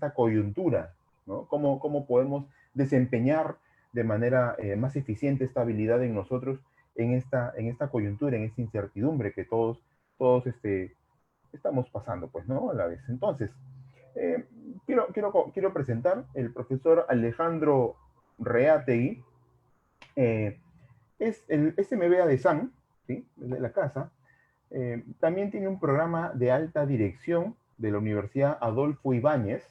esta coyuntura, ¿no? ¿Cómo podemos desempeñar de manera más eficiente esta habilidad en nosotros en esta coyuntura, en esta incertidumbre que todos estamos pasando, pues, ¿no? A la vez. Entonces, eh, quiero presentar el profesor Alejandro Reategui, es MBA de SAN, ¿sí? De la casa. También tiene un programa de alta dirección de la Universidad Adolfo Ibáñez.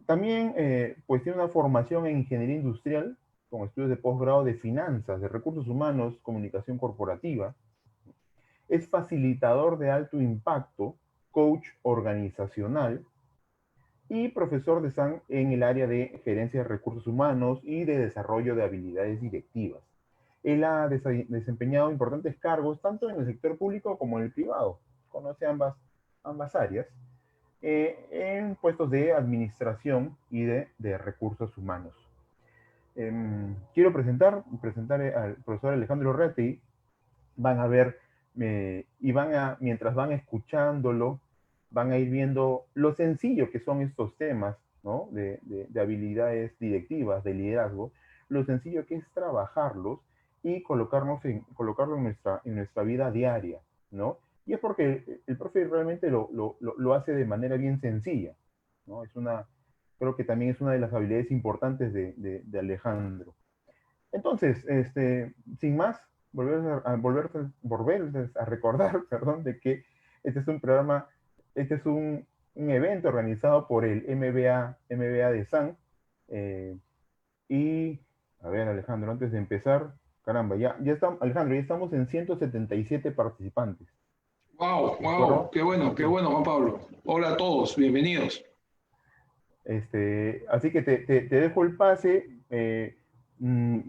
También pues tiene una formación en ingeniería industrial con estudios de posgrado de finanzas, de recursos humanos, comunicación corporativa. Es facilitador de alto impacto, coach organizacional y profesor de SAN en el área de gerencia de recursos humanos y de desarrollo de habilidades directivas. Él ha desempeñado importantes cargos tanto en el sector público como en el privado. Conoce ambas áreas en puestos de administración y de recursos humanos. Quiero presentar al profesor Alejandro Reategui. Van a ver y mientras van escuchándolo, van a ir viendo lo sencillo que son estos temas, ¿no? De habilidades directivas, de liderazgo, lo sencillo que es trabajarlos y colocarlo en nuestra vida diaria, ¿no? Y es porque el profe realmente lo hace de manera bien sencilla, ¿no? Creo que también es una de las habilidades importantes de Alejandro. Entonces, sin más, volverles a recordar, perdón, de que este es un programa, este es un evento organizado por el MBA de SAN. Y, a ver, Alejandro, antes de empezar, caramba, ya estamos, Alejandro, ya estamos en 177 participantes. Wow, ¿De acuerdo? qué bueno, Juan Pablo. Hola a todos, bienvenidos. Así que te dejo el pase.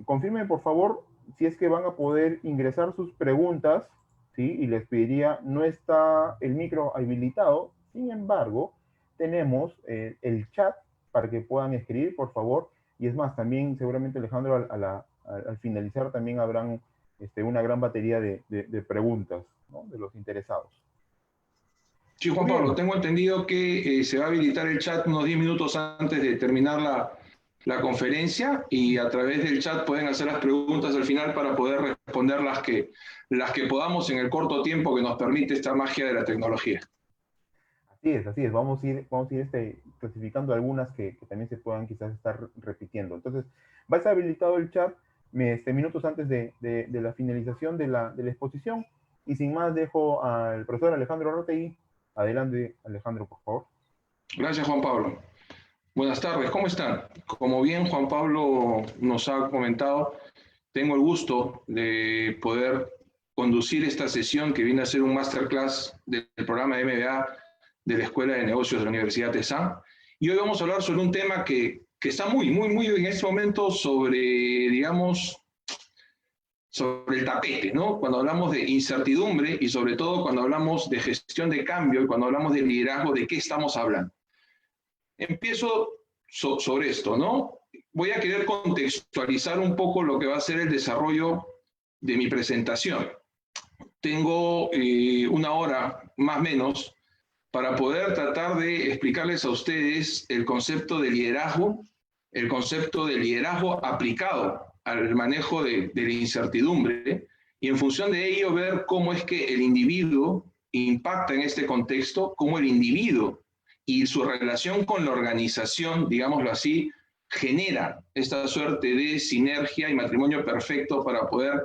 Confirmen, por favor, si es que van a poder ingresar sus preguntas, ¿sí? Y les pediría, no está el micro habilitado, sin embargo, tenemos el chat para que puedan escribir, por favor. Y es más, también seguramente Alejandro, al finalizar, también habrán una gran batería de preguntas, ¿no? De los interesados. Sí, Juan Muy Pablo, bien. tengo entendido que se va a habilitar el chat unos 10 minutos antes de terminar la conferencia y a través del chat pueden hacer las preguntas al final para poder responder las que podamos en el corto tiempo que nos permite esta magia de la tecnología. Así es. Vamos a ir clasificando algunas que también se puedan quizás estar repitiendo. Entonces, va a estar habilitado el chat minutos antes de la finalización de la exposición. Y sin más, dejo al profesor Alejandro Reategui. Adelante, Alejandro, por favor. Gracias, Juan Pablo. Buenas tardes, ¿cómo están? Como bien Juan Pablo nos ha comentado, tengo el gusto de poder conducir esta sesión que viene a ser un masterclass del programa de MBA de la Escuela de Negocios de la Universidad de SAN. Y hoy vamos a hablar sobre un tema que está muy en este momento digamos, sobre el tapete, ¿no? Cuando hablamos de incertidumbre y sobre todo cuando hablamos de gestión de cambio y cuando hablamos de liderazgo, ¿de qué estamos hablando? Empiezo sobre esto, ¿no? Voy a querer contextualizar un poco lo que va a ser el desarrollo de mi presentación. Tengo una hora más o menos para poder tratar de explicarles a ustedes el concepto de liderazgo aplicado al manejo de la incertidumbre y en función de ello ver cómo es que el individuo impacta en este contexto, cómo el individuo y su relación con la organización, digámoslo así, genera esta suerte de sinergia y matrimonio perfecto para poder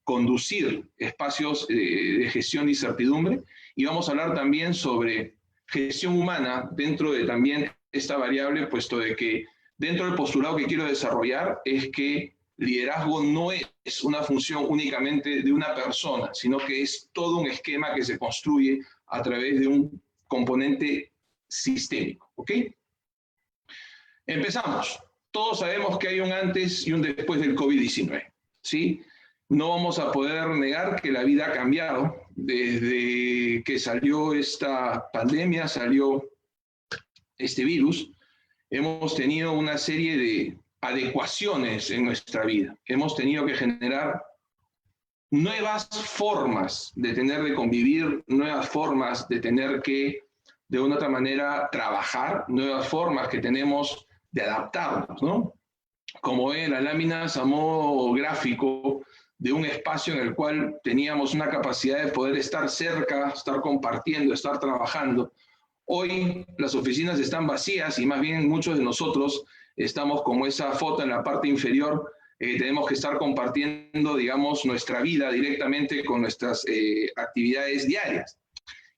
conducir espacios de gestión de incertidumbre. Y vamos a hablar también sobre gestión humana dentro de también esta variable, puesto de que dentro del postulado que quiero desarrollar es que liderazgo no es una función únicamente de una persona, sino que es todo un esquema que se construye a través de un componente sistémico, ¿ok? Empezamos. Todos sabemos que hay un antes y un después del COVID-19, ¿sí? No vamos a poder negar que la vida ha cambiado desde que salió esta pandemia, salió este virus. Hemos tenido una serie de adecuaciones en nuestra vida. Hemos tenido que generar nuevas formas de tener de convivir, nuevas formas de tener que de una otra manera trabajar, nuevas formas que tenemos de adaptarnos, ¿no? Como ven, las láminas a modo gráfico de un espacio en el cual teníamos una capacidad de poder estar cerca, estar compartiendo, estar trabajando. Hoy las oficinas están vacías y más bien muchos de nosotros estamos como esa foto en la parte inferior, tenemos que estar compartiendo, digamos, nuestra vida directamente con nuestras actividades diarias.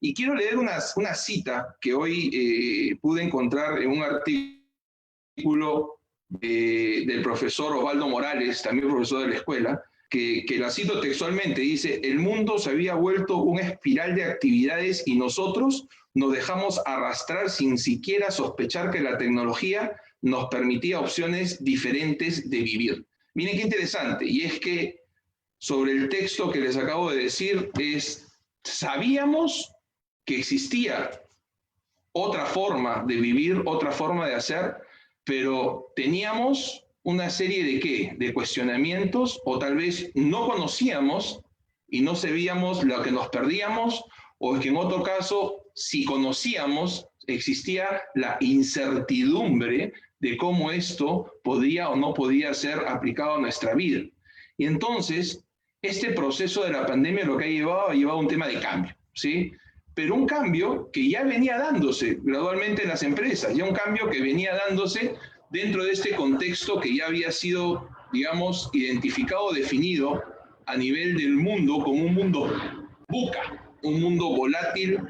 Y quiero leer una cita que hoy pude encontrar en un artículo del profesor Osvaldo Morales, también profesor de la escuela, que la cito textualmente, dice: el mundo se había vuelto una espiral de actividades y nosotros nos dejamos arrastrar sin siquiera sospechar que la tecnología nos permitía opciones diferentes de vivir. Miren qué interesante, y es que sobre el texto que les acabo de decir, sabíamos que existía otra forma de vivir, otra forma de hacer, pero teníamos una serie de ¿qué? De cuestionamientos, o tal vez no conocíamos y no sabíamos lo que nos perdíamos, o es que en otro caso, si conocíamos, existía la incertidumbre de cómo esto podía o no podía ser aplicado a nuestra vida. Y entonces, este proceso de la pandemia lo que ha llevado a un tema de cambio, ¿sí? Pero un cambio que ya venía dándose gradualmente en las empresas, ya un cambio que venía dándose dentro de este contexto que ya había sido, digamos, identificado, definido a nivel del mundo como un mundo VUCA, un mundo volátil,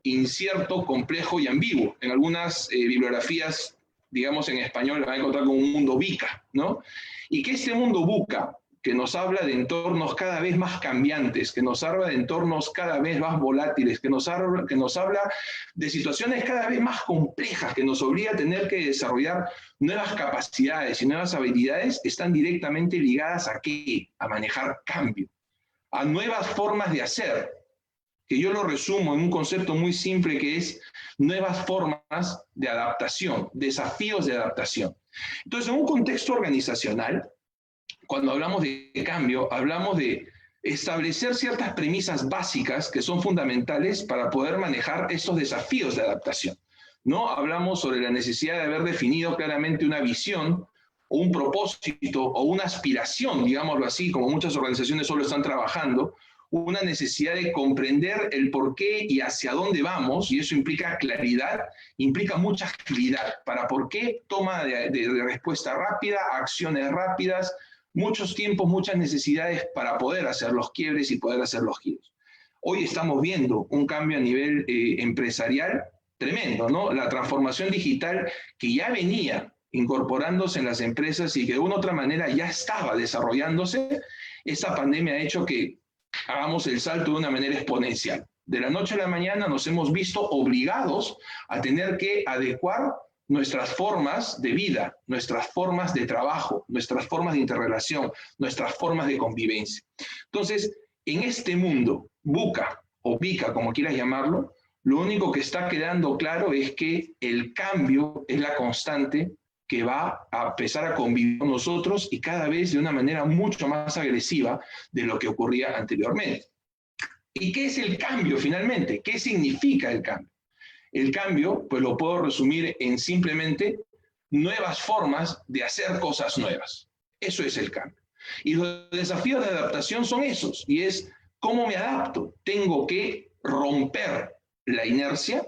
incierto, complejo y ambiguo. En algunas bibliografías, digamos en español, la van a encontrar como un mundo VICA, ¿no? Y que este mundo VUCA, que nos habla de entornos cada vez más cambiantes, que nos habla de entornos cada vez más volátiles, que nos habla de situaciones cada vez más complejas, que nos obliga a tener que desarrollar nuevas capacidades y nuevas habilidades, están directamente ligadas ¿a qué? A manejar cambio, a nuevas formas de hacer, que yo lo resumo en un concepto muy simple que es nuevas formas de adaptación, desafíos de adaptación. Entonces, en un contexto organizacional, cuando hablamos de cambio, hablamos de establecer ciertas premisas básicas que son fundamentales para poder manejar estos desafíos de adaptación, ¿no? Hablamos sobre la necesidad de haber definido claramente una visión o un propósito o una aspiración, digámoslo así, como muchas organizaciones solo están trabajando, una necesidad de comprender el por qué y hacia dónde vamos, y eso implica claridad, implica mucha agilidad para por qué, toma de respuesta rápida, acciones rápidas, muchos tiempos, muchas necesidades para poder hacer los quiebres y poder hacer los giros. Hoy estamos viendo un cambio a nivel empresarial tremendo, ¿no? La transformación digital que ya venía incorporándose en las empresas y que de una u otra manera ya estaba desarrollándose, esta pandemia ha hecho que hagamos el salto de una manera exponencial. De la noche a la mañana nos hemos visto obligados a tener que adecuar nuestras formas de vida, nuestras formas de trabajo, nuestras formas de interrelación, nuestras formas de convivencia. Entonces, en este mundo, VUCA o VICA, como quieras llamarlo, lo único que está quedando claro es que el cambio es la constante que va a empezar a convivir con nosotros y cada vez de una manera mucho más agresiva de lo que ocurría anteriormente. ¿Y qué es el cambio finalmente? ¿Qué significa el cambio? El cambio, pues lo puedo resumir en simplemente nuevas formas de hacer cosas nuevas. Eso es el cambio. Y los desafíos de adaptación son esos, y es cómo me adapto. Tengo que romper la inercia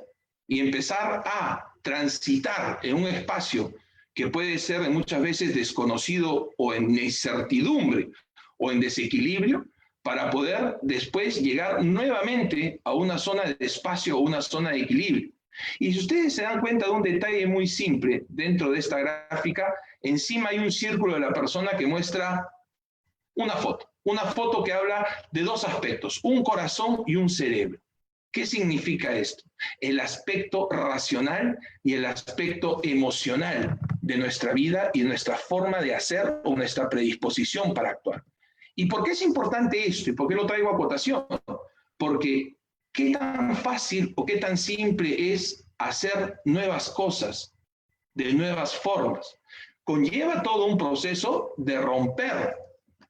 y empezar a transitar en un espacio que puede ser muchas veces desconocido o en incertidumbre o en desequilibrio, para poder después llegar nuevamente a una zona de espacio o una zona de equilibrio. Y si ustedes se dan cuenta de un detalle muy simple dentro de esta gráfica, encima hay un círculo de la persona que muestra una foto que habla de dos aspectos, un corazón y un cerebro. ¿Qué significa esto? El aspecto racional y el aspecto emocional de nuestra vida y nuestra forma de hacer o nuestra predisposición para actuar. ¿Y por qué es importante esto? ¿Y por qué lo traigo a cotación? Porque qué tan fácil o qué tan simple es hacer nuevas cosas de nuevas formas. Conlleva todo un proceso de romper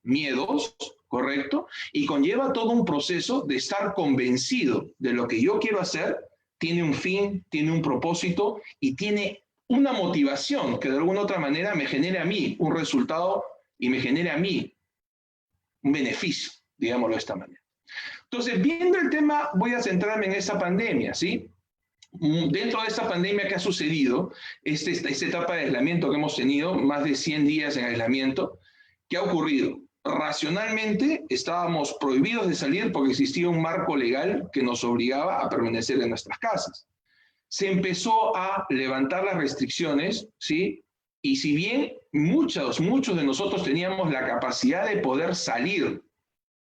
miedos, ¿correcto? Y conlleva todo un proceso de estar convencido de lo que yo quiero hacer, tiene un fin, tiene un propósito y tiene una motivación que de alguna otra manera me genere a mí un resultado y me genere a mí un beneficio, digámoslo de esta manera. Entonces, viendo el tema, voy a centrarme en esa pandemia, ¿sí? Dentro de esta pandemia que ha sucedido, esta etapa de aislamiento que hemos tenido, más de 100 días en aislamiento, ¿qué ha ocurrido? Racionalmente estábamos prohibidos de salir porque existía un marco legal que nos obligaba a permanecer en nuestras casas. Se empezó a levantar las restricciones, ¿sí? Y si bien muchos de nosotros teníamos la capacidad de poder salir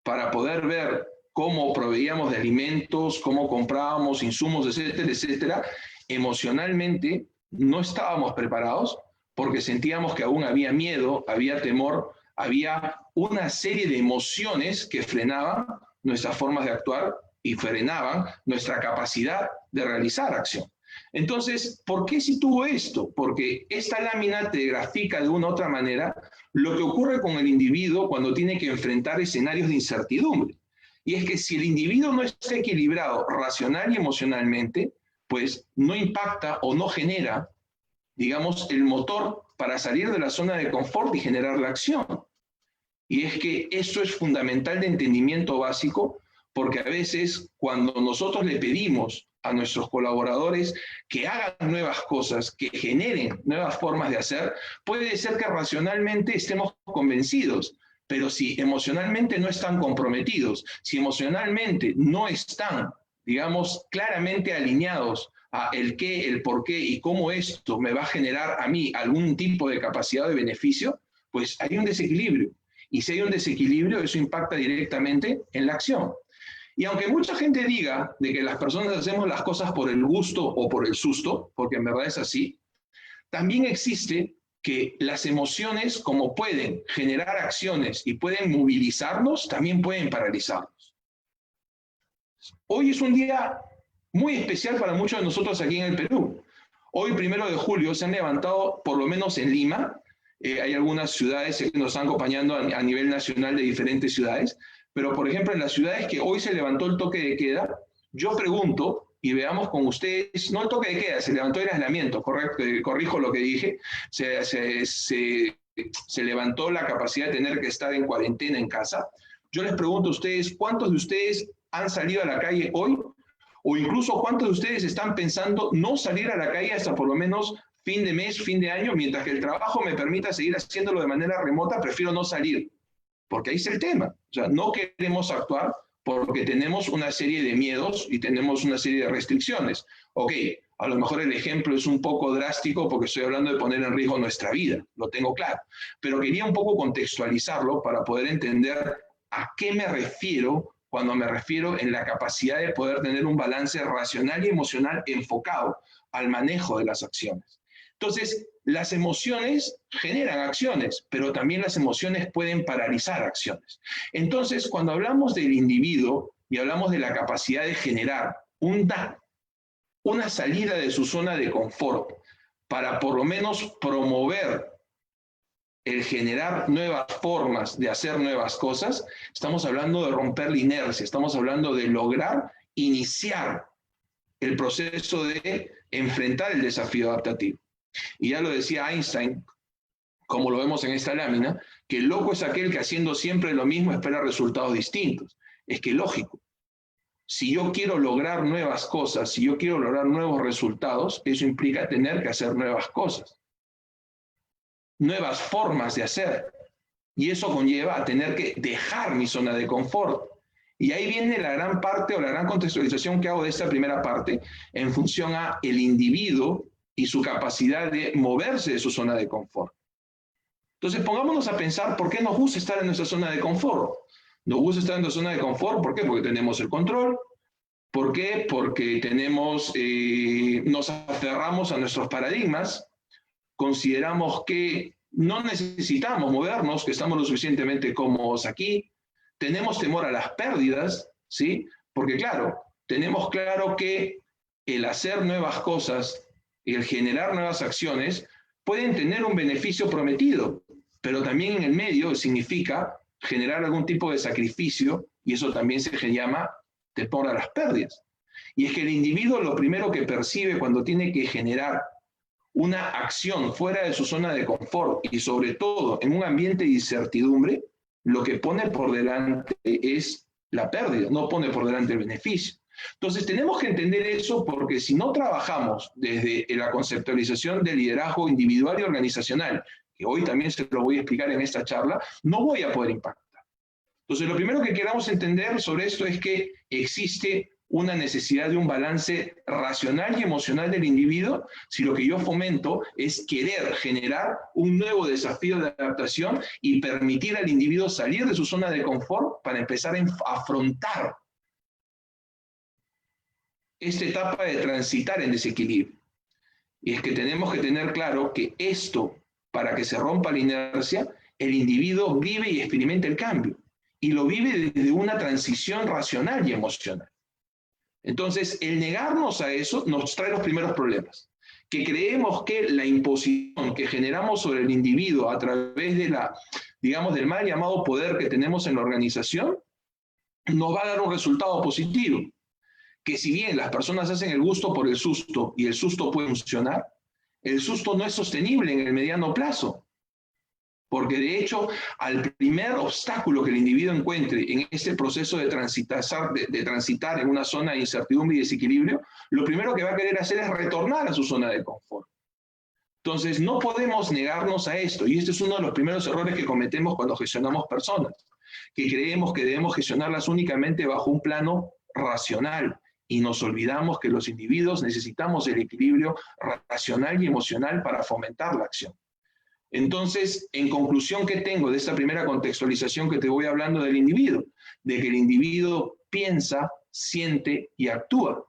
para poder ver cómo proveíamos de alimentos, cómo comprábamos insumos, etcétera, etcétera, emocionalmente no estábamos preparados porque sentíamos que aún había miedo, había temor, había una serie de emociones que frenaban nuestras formas de actuar y frenaban nuestra capacidad de realizar acción. Entonces, ¿por qué sitúo esto? Porque esta lámina te grafica de una u otra manera lo que ocurre con el individuo cuando tiene que enfrentar escenarios de incertidumbre. Y es que si el individuo no está equilibrado racional y emocionalmente, pues no impacta o no genera, digamos, el motor para salir de la zona de confort y generar la acción. Y es que eso es fundamental de entendimiento básico, porque a veces cuando nosotros le pedimos a nuestros colaboradores que hagan nuevas cosas, que generen nuevas formas de hacer, puede ser que racionalmente estemos convencidos, pero si emocionalmente no están comprometidos, si emocionalmente no están, digamos, claramente alineados a el qué, el por qué y cómo esto me va a generar a mí algún tipo de capacidad de beneficio, pues hay un desequilibrio. Y si hay un desequilibrio, eso impacta directamente en la acción. Y aunque mucha gente diga de que las personas hacemos las cosas por el gusto o por el susto, porque en verdad es así, también existe que las emociones, como pueden generar acciones y pueden movilizarnos, también pueden paralizarnos. Hoy es un día muy especial para muchos de nosotros aquí en el Perú. Hoy, 1 de julio, se han levantado, por lo menos en Lima, hay algunas ciudades que nos están acompañando a nivel nacional de diferentes ciudades, pero por ejemplo en las ciudades que hoy se levantó el toque de queda, yo pregunto, y veamos con ustedes, no el toque de queda, se levantó el aislamiento, corrijo lo que dije, se levantó la capacidad de tener que estar en cuarentena en casa. Yo les pregunto a ustedes, ¿cuántos de ustedes han salido a la calle hoy? O incluso, ¿cuántos de ustedes están pensando no salir a la calle hasta por lo menos fin de mes, fin de año, mientras que el trabajo me permita seguir haciéndolo de manera remota, prefiero no salir? Porque ahí es el tema. O sea, no queremos actuar porque tenemos una serie de miedos y tenemos una serie de restricciones. Ok, a lo mejor el ejemplo es un poco drástico porque estoy hablando de poner en riesgo nuestra vida, lo tengo claro. Pero quería un poco contextualizarlo para poder entender a qué me refiero cuando me refiero en la capacidad de poder tener un balance racional y emocional enfocado al manejo de las acciones. Entonces, las emociones generan acciones, pero también las emociones pueden paralizar acciones. Entonces, cuando hablamos del individuo y hablamos de la capacidad de generar una salida de su zona de confort para por lo menos promover el generar nuevas formas de hacer nuevas cosas, estamos hablando de romper la inercia, estamos hablando de lograr iniciar el proceso de enfrentar el desafío adaptativo. Y ya lo decía Einstein, como lo vemos en esta lámina, que el loco es aquel que haciendo siempre lo mismo espera resultados distintos. Es que lógico, si yo quiero lograr nuevas cosas, si yo quiero lograr nuevos resultados, eso implica tener que hacer nuevas cosas, nuevas formas de hacer. Y eso conlleva a tener que dejar mi zona de confort. Y ahí viene la gran parte o la gran contextualización que hago de esta primera parte en función a el individuo y su capacidad de moverse de su zona de confort. Entonces, pongámonos a pensar por qué nos gusta estar en nuestra zona de confort. Nos gusta estar en nuestra zona de confort, ¿por qué? Porque tenemos el control. ¿Por qué? Porque nos aferramos a nuestros paradigmas, consideramos que no necesitamos movernos, que estamos lo suficientemente cómodos aquí, tenemos temor a las pérdidas, ¿sí? Porque claro, tenemos claro que el hacer nuevas cosas y el generar nuevas acciones pueden tener un beneficio prometido, pero también en el medio significa generar algún tipo de sacrificio y eso también se llama temor a las pérdidas. Y es que el individuo lo primero que percibe cuando tiene que generar una acción fuera de su zona de confort y sobre todo en un ambiente de incertidumbre, lo que pone por delante es la pérdida, no pone por delante el beneficio. Entonces tenemos que entender eso porque si no trabajamos desde la conceptualización del liderazgo individual y organizacional, que hoy también se lo voy a explicar en esta charla, no voy a poder impactar. Entonces lo primero que queramos entender sobre esto es que existe una necesidad de un balance racional y emocional del individuo si lo que yo fomento es querer generar un nuevo desafío de adaptación y permitir al individuo salir de su zona de confort para empezar a afrontar esta etapa de transitar en desequilibrio. Y es que tenemos que tener claro que esto, para que se rompa la inercia, el individuo vive y experimenta el cambio. Y lo vive desde una transición racional y emocional. Entonces, el negarnos a eso nos trae los primeros problemas. Que creemos que la imposición que generamos sobre el individuo a través de digamos, del mal llamado poder que tenemos en la organización, nos va a dar un resultado positivo. Que si bien las personas hacen el gusto por el susto y el susto puede funcionar, el susto no es sostenible en el mediano plazo. Porque de hecho, al primer obstáculo que el individuo encuentre en este proceso de transitar en una zona de incertidumbre y desequilibrio, lo primero que va a querer hacer es retornar a su zona de confort. Entonces, no podemos negarnos a esto. Y este es uno de los primeros errores que cometemos cuando gestionamos personas, que creemos que debemos gestionarlas únicamente bajo un plano racional. Y nos olvidamos que los individuos necesitamos el equilibrio racional y emocional para fomentar la acción. Entonces, en conclusión, ¿qué tengo de esta primera contextualización que te voy hablando del individuo? De que el individuo piensa, siente y actúa.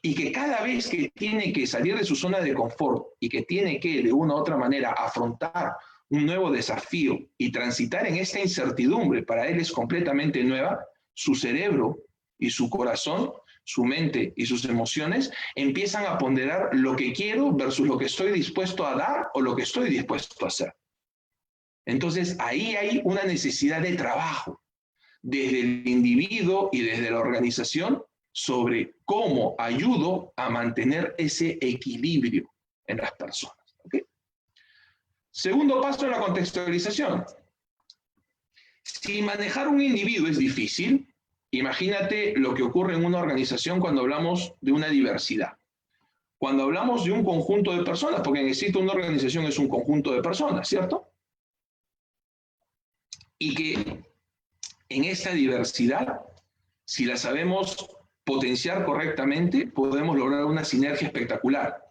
Y que cada vez que tiene que salir de su zona de confort y que tiene que, de una u otra manera, afrontar un nuevo desafío y transitar en esta incertidumbre, para él es completamente nueva, su cerebro y su corazón, su mente y sus emociones empiezan a ponderar lo que quiero versus lo que estoy dispuesto a dar o lo que estoy dispuesto a hacer. Entonces, ahí hay una necesidad de trabajo desde el individuo y desde la organización sobre cómo ayudo a mantener ese equilibrio en las personas. ¿Okay? Segundo paso en la contextualización. Si manejar un individuo es difícil, imagínate lo que ocurre en una organización cuando hablamos de una diversidad. Cuando hablamos de un conjunto de personas, porque en sí una organización es un conjunto de personas, ¿cierto? Y que en esta diversidad, si la sabemos potenciar correctamente, podemos lograr una sinergia espectacular.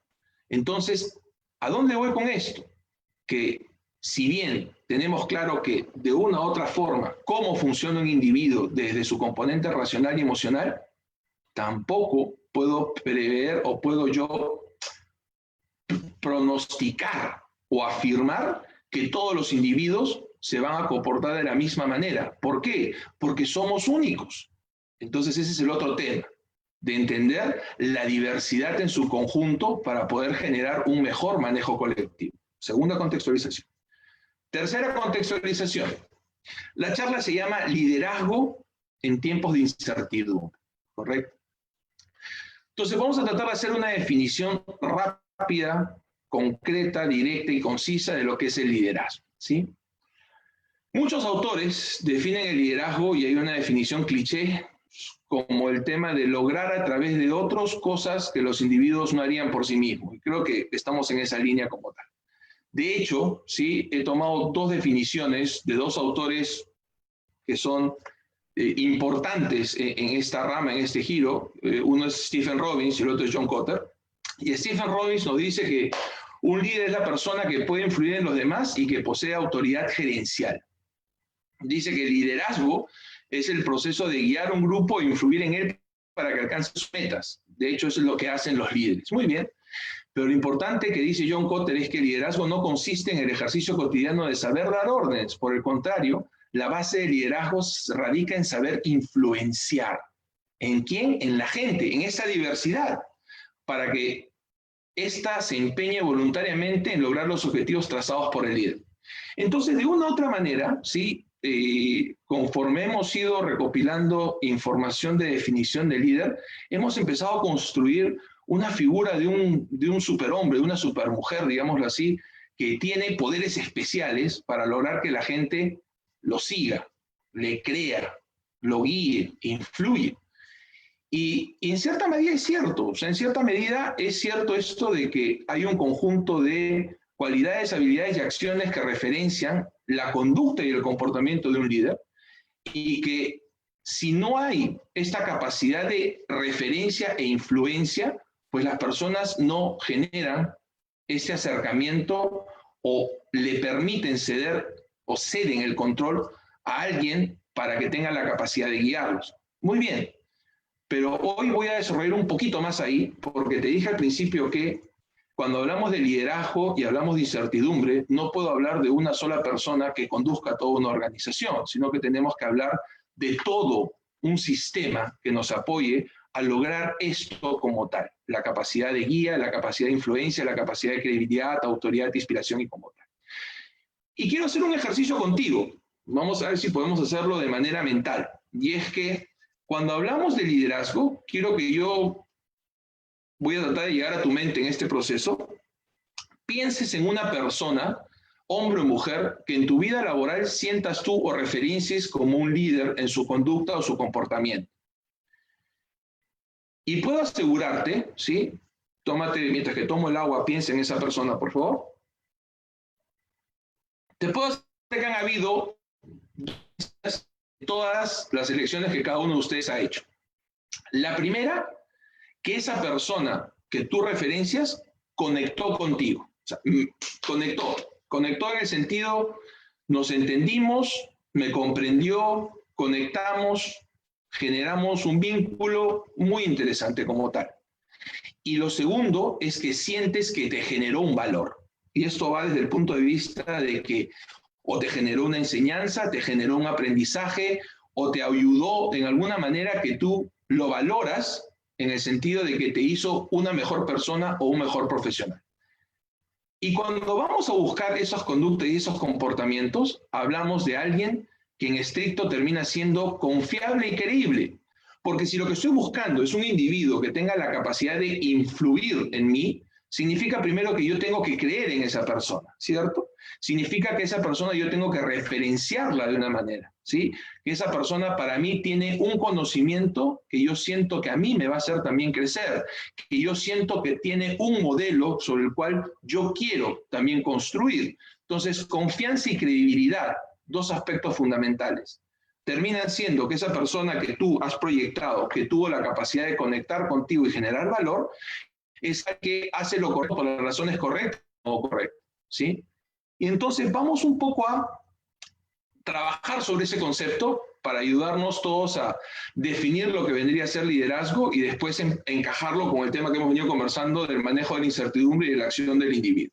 Entonces, ¿a dónde voy con esto? Que si bien tenemos claro que de una u otra forma cómo funciona un individuo desde su componente racional y emocional, tampoco puedo prever o puedo yo pronosticar o afirmar que todos los individuos se van a comportar de la misma manera. ¿Por qué? Porque somos únicos. Entonces ese es el otro tema, de entender la diversidad en su conjunto para poder generar un mejor manejo colectivo. Segunda contextualización. Tercera contextualización. La charla se llama Liderazgo en tiempos de incertidumbre, ¿correcto? Entonces vamos a tratar de hacer una definición rápida, concreta, directa y concisa de lo que es el liderazgo, ¿sí? Muchos autores definen el liderazgo, y hay una definición cliché, como el tema de lograr a través de otros cosas que los individuos no harían por sí mismos. Y creo que estamos en esa línea como tal. De hecho, sí, he tomado dos definiciones de dos autores que son importantes en esta rama, en este giro. Uno es Stephen Robbins y el otro es John Kotter. Y Stephen Robbins nos dice que un líder es la persona que puede influir en los demás y que posee autoridad gerencial. Dice que el liderazgo es el proceso de guiar un grupo e influir en él para que alcance sus metas. De hecho, eso es lo que hacen los líderes. Muy bien. Pero lo importante que dice John Kotter es que el liderazgo no consiste en el ejercicio cotidiano de saber dar órdenes. Por el contrario, la base del liderazgo radica en saber influenciar. ¿En quién? En la gente, en esa diversidad, para que ésta se empeñe voluntariamente en lograr los objetivos trazados por el líder. Entonces, de una u otra manera, ¿sí? conforme hemos ido recopilando información de definición de líder, hemos empezado a construir una figura de un superhombre, de una supermujer, digámoslo así, que tiene poderes especiales para lograr que la gente lo siga, le crea, lo guíe, influye. Y en cierta medida es cierto, o sea, en cierta medida es cierto esto de que hay un conjunto de cualidades, habilidades y acciones que referencian la conducta y el comportamiento de un líder, y que si no hay esta capacidad de referencia e influencia, pues las personas no generan ese acercamiento o le permiten ceder o ceden el control a alguien para que tenga la capacidad de guiarlos. Muy bien, pero hoy voy a desarrollar un poquito más ahí, porque te dije al principio que cuando hablamos de liderazgo y hablamos de incertidumbre, no puedo hablar de una sola persona que conduzca toda una organización, sino que tenemos que hablar de todo un sistema que nos apoye a lograr esto como tal. La capacidad de guía, la capacidad de influencia, la capacidad de credibilidad, autoridad, inspiración y como tal. Y quiero hacer un ejercicio contigo. Vamos a ver si podemos hacerlo de manera mental. Y es que cuando hablamos de liderazgo, quiero que yo voy a tratar de llegar a tu mente en este proceso, pienses en una persona, hombre o mujer, que en tu vida laboral sientas tú o referencies como un líder en su conducta o su comportamiento. Y puedo asegurarte, ¿sí? Tómate, mientras que tomo el agua, piensa en esa persona, por favor. Te puedo asegurar que han habido todas las elecciones que cada uno de ustedes ha hecho. La primera, que esa persona que tú referencias conectó contigo. O sea, conectó en el sentido, nos entendimos, me comprendió, conectamos, generamos un vínculo muy interesante como tal. Y lo segundo es que sientes que te generó un valor. Y esto va desde el punto de vista de que o te generó una enseñanza, te generó un aprendizaje, o te ayudó en alguna manera que tú lo valoras en el sentido de que te hizo una mejor persona o un mejor profesional. Y cuando vamos a buscar esas conductas y esos comportamientos, hablamos de alguien que en estricto termina siendo confiable y creíble. Porque si lo que estoy buscando es un individuo que tenga la capacidad de influir en mí, significa primero que yo tengo que creer en esa persona, ¿cierto? Significa que esa persona yo tengo que referenciarla de una manera, ¿sí? Que esa persona para mí tiene un conocimiento que yo siento que a mí me va a hacer también crecer, que yo siento que tiene un modelo sobre el cual yo quiero también construir. Entonces, confianza y credibilidad, dos aspectos fundamentales. Terminan siendo que esa persona que tú has proyectado, que tuvo la capacidad de conectar contigo y generar valor, es el que hace lo correcto por las razones correctas o correctas, ¿sí? Y entonces vamos un poco a trabajar sobre ese concepto para ayudarnos todos a definir lo que vendría a ser liderazgo y después encajarlo con el tema que hemos venido conversando del manejo de la incertidumbre y de la acción del individuo.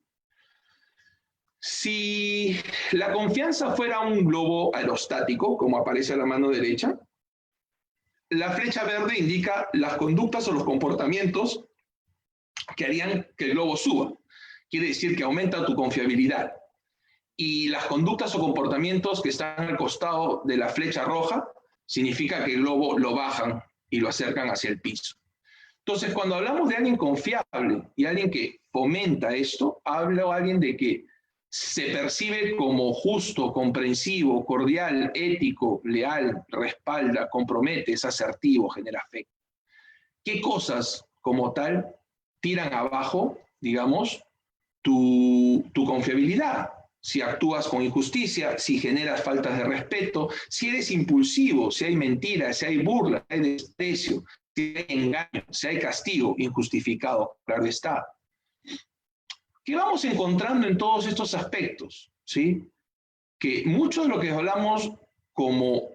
Si la confianza fuera un globo aerostático, como aparece a la mano derecha, la flecha verde indica las conductas o los comportamientos que harían que el globo suba. Quiere decir que aumenta tu confiabilidad. Y las conductas o comportamientos que están al costado de la flecha roja significa que el globo lo bajan y lo acercan hacia el piso. Entonces, cuando hablamos de alguien confiable y alguien que fomenta esto, habla de alguien de que se percibe como justo, comprensivo, cordial, ético, leal, respalda, compromete, es asertivo, genera afecto. ¿Qué cosas como tal tiran abajo, digamos, tu confiabilidad? Si actúas con injusticia, si generas faltas de respeto, si eres impulsivo, si hay mentiras, si hay burla, si hay desprecio, si hay engaño, si hay castigo injustificado, claro está. ¿Qué vamos encontrando en todos estos aspectos? ¿Sí? Que mucho de lo que hablamos como,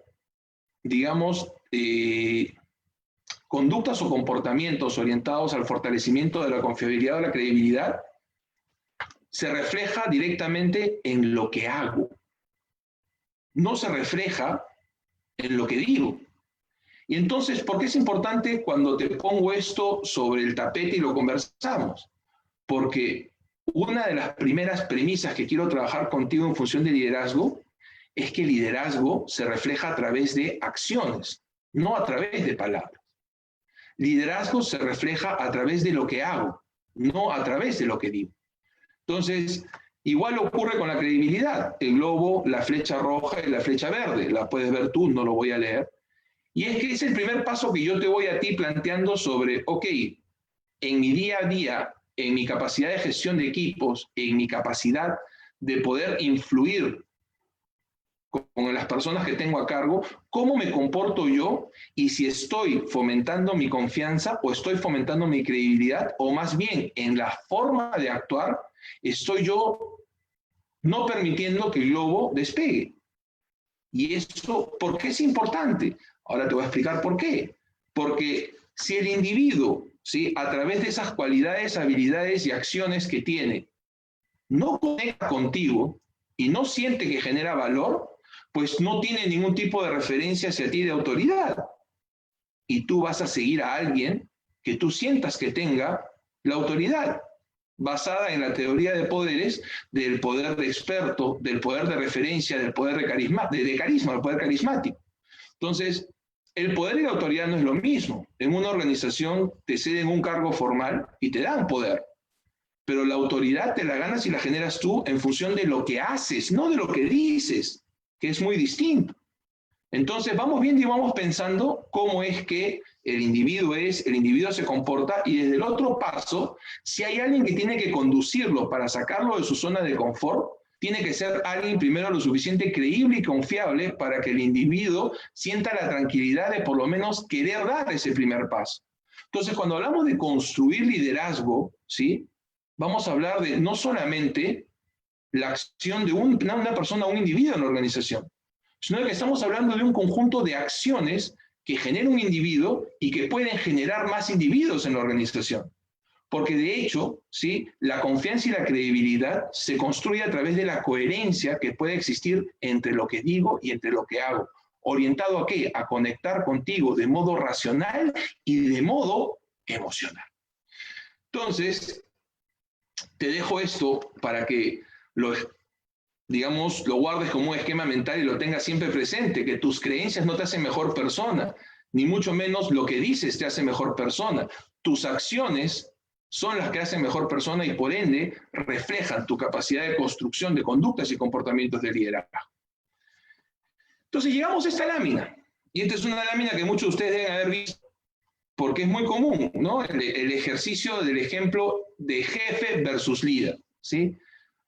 digamos, conductas o comportamientos orientados al fortalecimiento de la confiabilidad o la credibilidad, se refleja directamente en lo que hago. No se refleja en lo que digo. Y entonces, ¿por qué es importante cuando te pongo esto sobre el tapete y lo conversamos? Porque una de las primeras premisas que quiero trabajar contigo en función de liderazgo es que el liderazgo se refleja a través de acciones, no a través de palabras. Liderazgo se refleja a través de lo que hago, no a través de lo que digo. Entonces, igual ocurre con la credibilidad. El globo, la flecha roja y la flecha verde. La puedes ver tú, no lo voy a leer. Y es que es el primer paso que yo te voy a ti planteando sobre, ok, en mi día a día, en mi capacidad de gestión de equipos, en mi capacidad de poder influir con las personas que tengo a cargo, cómo me comporto yo y si estoy fomentando mi confianza o estoy fomentando mi credibilidad, o más bien en la forma de actuar, estoy yo no permitiendo que el globo despegue. Y eso, ¿por qué es importante? Ahora te voy a explicar por qué. Porque si el individuo, ¿sí?, a través de esas cualidades, habilidades y acciones que tiene, no conecta contigo y no siente que genera valor, pues no tiene ningún tipo de referencia hacia ti de autoridad. Y tú vas a seguir a alguien que tú sientas que tenga la autoridad, basada en la teoría de poderes, del poder de experto, del poder de referencia, del poder de carisma, del poder carismático. Entonces, el poder y la autoridad no es lo mismo. En una organización te ceden un cargo formal y te dan poder. Pero la autoridad te la ganas y la generas tú en función de lo que haces, no de lo que dices, que es muy distinto. Entonces vamos viendo y vamos pensando cómo es que el individuo se comporta, y desde el otro paso, si hay alguien que tiene que conducirlo para sacarlo de su zona de confort, tiene que ser alguien primero lo suficiente creíble y confiable para que el individuo sienta la tranquilidad de por lo menos querer dar ese primer paso. Entonces, cuando hablamos de construir liderazgo, ¿sí?, vamos a hablar de no solamente la acción de una persona o un individuo en la organización, sino que estamos hablando de un conjunto de acciones que genera un individuo y que pueden generar más individuos en la organización. Porque de hecho, ¿sí?, la confianza y la credibilidad se construye a través de la coherencia que puede existir entre lo que digo y entre lo que hago. ¿Orientado a qué? A conectar contigo de modo racional y de modo emocional. Entonces, te dejo esto para que lo guardes como un esquema mental y lo tengas siempre presente, que tus creencias no te hacen mejor persona, ni mucho menos lo que dices te hace mejor persona. Tus acciones son las que hacen mejor persona y por ende reflejan tu capacidad de construcción de conductas y comportamientos de liderazgo. Entonces llegamos a esta lámina, y esta es una lámina que muchos de ustedes deben haber visto, porque es muy común, ¿no? El ejercicio del ejemplo de jefe versus líder, ¿sí?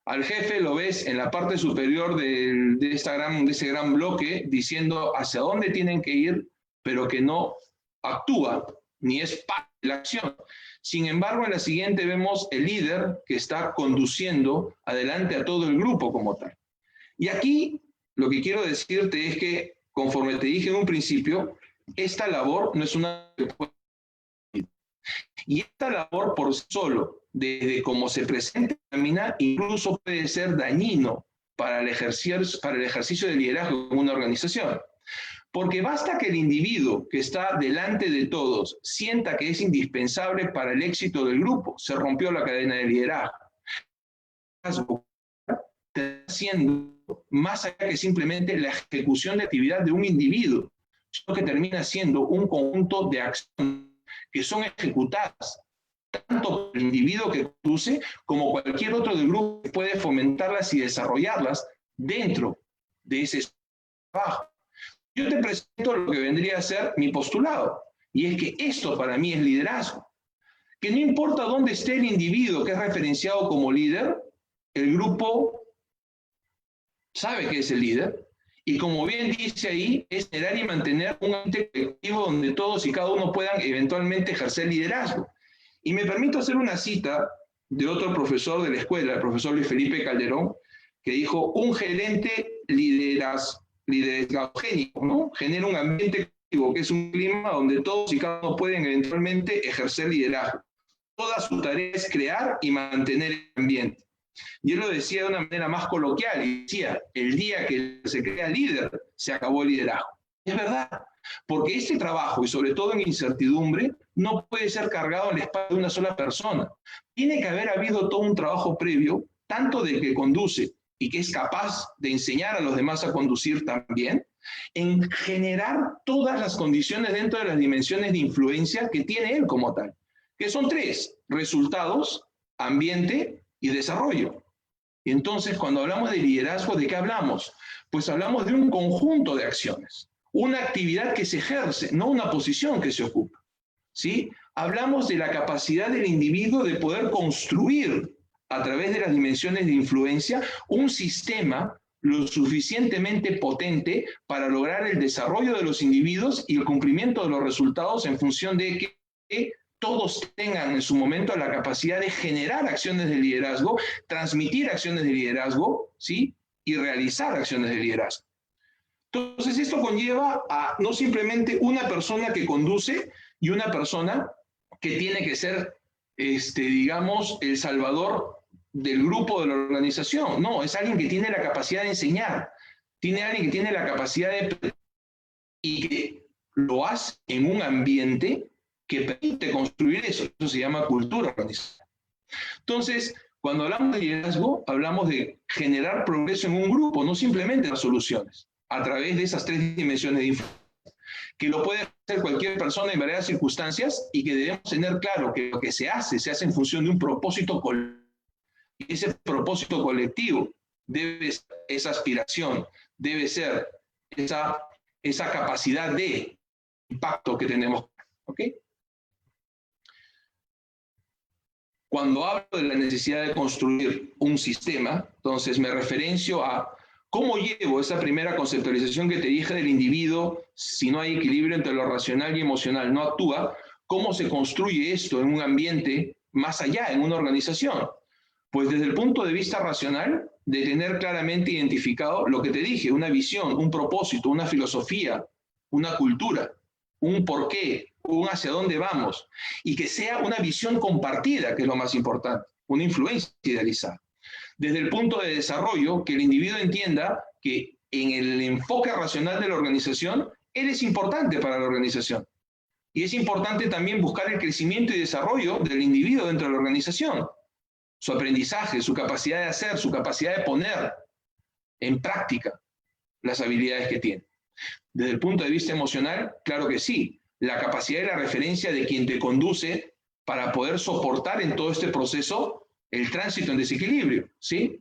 Al jefe lo ves en la parte superior de ese gran bloque diciendo hacia dónde tienen que ir, pero que no actúa ni es parte de la acción. Sin embargo, en la siguiente vemos el líder que está conduciendo adelante a todo el grupo como tal. Y aquí lo que quiero decirte es que, conforme te dije en un principio, esta labor no es una... Y esta labor por sí solo, desde cómo se presenta la lámina, incluso puede ser dañino para el ejercicio de liderazgo en una organización. Porque basta que el individuo que está delante de todos sienta que es indispensable para el éxito del grupo. Se rompió la cadena de liderazgo. Está haciendo más allá que simplemente la ejecución de actividad de un individuo, sino que termina siendo un conjunto de acciones que son ejecutadas tanto por el individuo que conduce como cualquier otro del grupo que puede fomentarlas y desarrollarlas dentro de ese trabajo. Yo te presento lo que vendría a ser mi postulado, y es que esto para mí es liderazgo. Que no importa dónde esté el individuo que es referenciado como líder, el grupo sabe que es el líder, y como bien dice ahí, es generar y mantener un ambiente colectivo donde todos y cada uno puedan eventualmente ejercer liderazgo. Y me permito hacer una cita de otro profesor de la escuela, el profesor Luis Felipe Calderón, que dijo, un gerente liderazgogénico, ¿no? Genera un ambiente colectivo, que es un clima donde todos y cada uno pueden eventualmente ejercer liderazgo. Toda su tarea es crear y mantener el ambiente. Y él lo decía de una manera más coloquial, y decía, el día que se crea líder, se acabó el liderazgo. Es verdad, porque este trabajo, y sobre todo en incertidumbre, no puede ser cargado en la espalda de una sola persona. Tiene que haber habido todo un trabajo previo, tanto del que conduce y que es capaz de enseñar a los demás a conducir también, en generar todas las condiciones dentro de las dimensiones de influencia que tiene él como tal, que son 3: resultados, ambiente y desarrollo. Y entonces, cuando hablamos de liderazgo, ¿de qué hablamos? Pues hablamos de un conjunto de acciones, una actividad que se ejerce, no una posición que se ocupa, ¿sí? Hablamos de la capacidad del individuo de poder construir a través de las dimensiones de influencia un sistema lo suficientemente potente para lograr el desarrollo de los individuos y el cumplimiento de los resultados en función de que todos tengan en su momento la capacidad de generar acciones de liderazgo, transmitir acciones de liderazgo, ¿sí? Y realizar acciones de liderazgo. Entonces, esto conlleva a no simplemente una persona que conduce y una persona que tiene que ser, digamos, el salvador del grupo, de la organización. No, es alguien que tiene la capacidad de enseñar, alguien que tiene la capacidad de... y que lo hace en un ambiente que permite construir eso. Eso se llama cultura organizacional. Entonces, cuando hablamos de liderazgo, hablamos de generar progreso en un grupo, no simplemente las soluciones, a través de esas 3 dimensiones de influencia, que lo puede hacer cualquier persona en varias circunstancias y que debemos tener claro que lo que se hace en función de un propósito colectivo. Y ese propósito colectivo debe ser esa aspiración, debe ser esa capacidad de impacto que tenemos. ¿Ok? Cuando hablo de la necesidad de construir un sistema, entonces me referencio a cómo llevo esa primera conceptualización que te dije del individuo, si no hay equilibrio entre lo racional y emocional, no actúa, cómo se construye esto en un ambiente más allá, en una organización. Pues desde el punto de vista racional, de tener claramente identificado lo que te dije, una visión, un propósito, una filosofía, una cultura, un porqué, un hacia dónde vamos, y que sea una visión compartida, que es lo más importante, una influencia idealizada. Desde el punto de desarrollo, que el individuo entienda que en el enfoque racional de la organización, él es importante para la organización. Y es importante también buscar el crecimiento y desarrollo del individuo dentro de la organización. Su aprendizaje, su capacidad de hacer, su capacidad de poner en práctica las habilidades que tiene. Desde el punto de vista emocional, claro que sí, la capacidad y la referencia de quien te conduce para poder soportar en todo este proceso el tránsito en desequilibrio, ¿sí?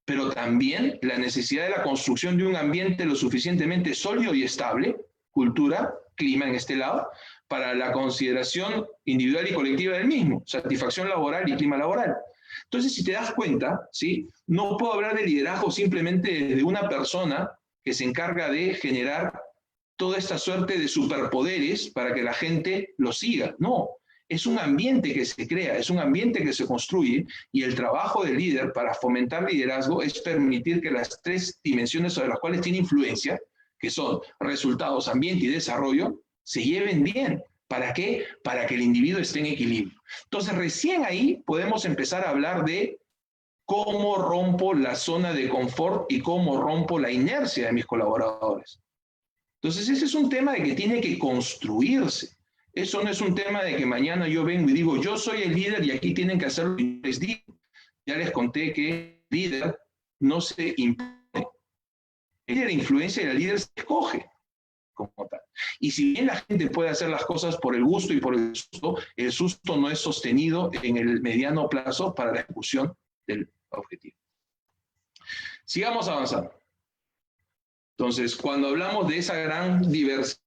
Pero también la necesidad de la construcción de un ambiente lo suficientemente sólido y estable, cultura, clima en este lado, para la consideración individual y colectiva del mismo, satisfacción laboral y clima laboral. Entonces, si te das cuenta, ¿sí? No puedo hablar de liderazgo simplemente de una persona que se encarga de generar toda esta suerte de superpoderes para que la gente lo siga. No, es un ambiente que se crea, es un ambiente que se construye, y el trabajo del líder para fomentar liderazgo es permitir que las 3 dimensiones sobre las cuales tiene influencia, que son resultados, ambiente y desarrollo, se lleven bien. ¿Para qué? Para que el individuo esté en equilibrio. Entonces, recién ahí podemos empezar a hablar de cómo rompo la zona de confort y cómo rompo la inercia de mis colaboradores. Entonces, ese es un tema de que tiene que construirse. Eso no es un tema de que mañana yo vengo y digo, yo soy el líder y aquí tienen que hacer lo que les digo. Ya les conté que el líder no se impone. El líder influencia y el líder se escoge como tal. Y si bien la gente puede hacer las cosas por el gusto y por el susto no es sostenido en el mediano plazo para la ejecución del objetivo. Sigamos avanzando. Entonces, cuando hablamos de esa gran diversidad